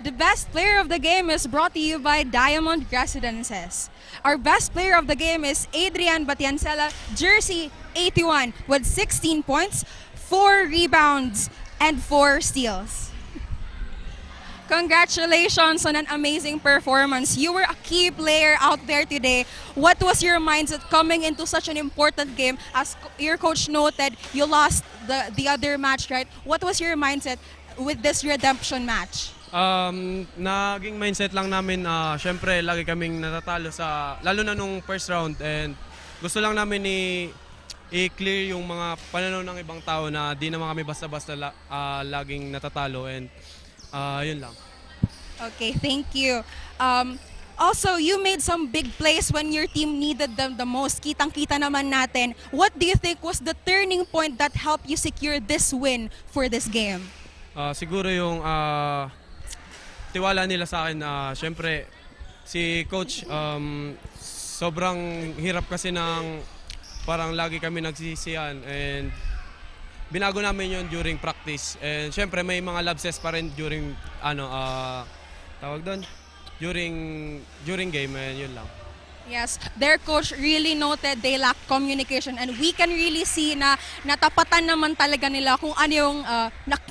The best player of the game is brought to you by Diamond Residences. Our best player of the game is Adrian Batiancela, jersey 81, with 16 points, 4 rebounds, and 4 steals. Congratulations on an amazing performance. You were a key player out there today. What was your mindset coming into such an important game? As your coach noted, you lost the other match, right? What was your mindset with this redemption match? Naging mindset lang namin, syempre lagi kaming natatalo lalo na nung first round, and gusto lang namin i-clear yung mga pananaw ng ibang tao na di naman kami basta-basta laging natatalo, and yun lang. Okay, thank you. Also, you made some big plays when your team needed them the most. Kitang-kita naman natin. What do you think was the turning point that helped you secure this win for this game? Siguro yung tiwala nila sa akin. Syempre, si coach, sobrang hirap kasi ng parang lagi kami nagsisiyan, and binago namin yun during practice. And syempre may mga lapses pa rin during tawag doon, during game, and yun lang. Yes, their coach really noted they lack communication, and we can really see na natapatan naman talaga nila kung ano yung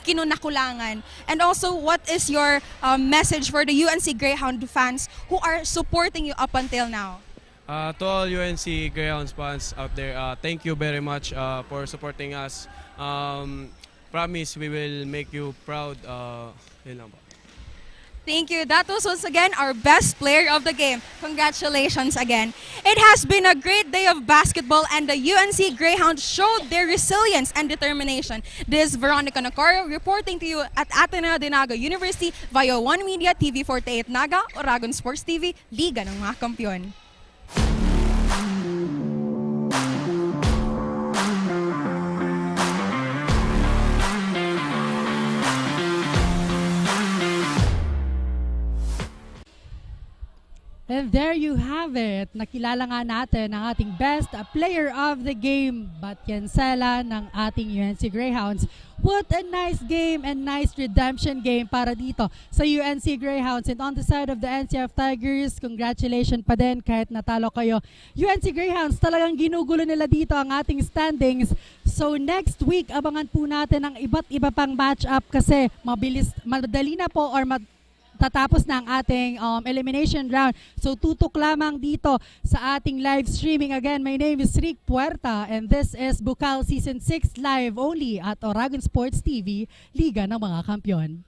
kinunakulangan. And also, what is your message for the UNC Greyhound fans who are supporting you up until now? To all UNC Greyhounds fans out there, thank you very much for supporting us. Promise we will make you proud. Yun lang po. Thank you. That was once again our best player of the game. Congratulations again. It has been a great day of basketball, and the UNC Greyhounds showed their resilience and determination. This is Veronica Nacario reporting to you at Ateneo de Naga University via One Media, TV48 Naga, Oragon Sports TV, Liga ng mga Kampiyon. And there you have it. Nakilala nga natin ang ating best player of the game, Batyansela ng ating UNC Greyhounds. What a nice game and nice redemption game para dito sa UNC Greyhounds. And on the side of the NCF Tigers, congratulations pa din kahit natalo kayo. UNC Greyhounds, talagang ginugulo nila dito ang ating standings. So next week, abangan po natin ang iba't iba pang match-up kasi madali na po or tatapos na ang ating elimination round. So tutok lamang dito sa ating live streaming. Again, my name is Rick Puerta and this is Bucal Season 6 live only at Oragon Sports TV, Liga ng mga Kampiyon.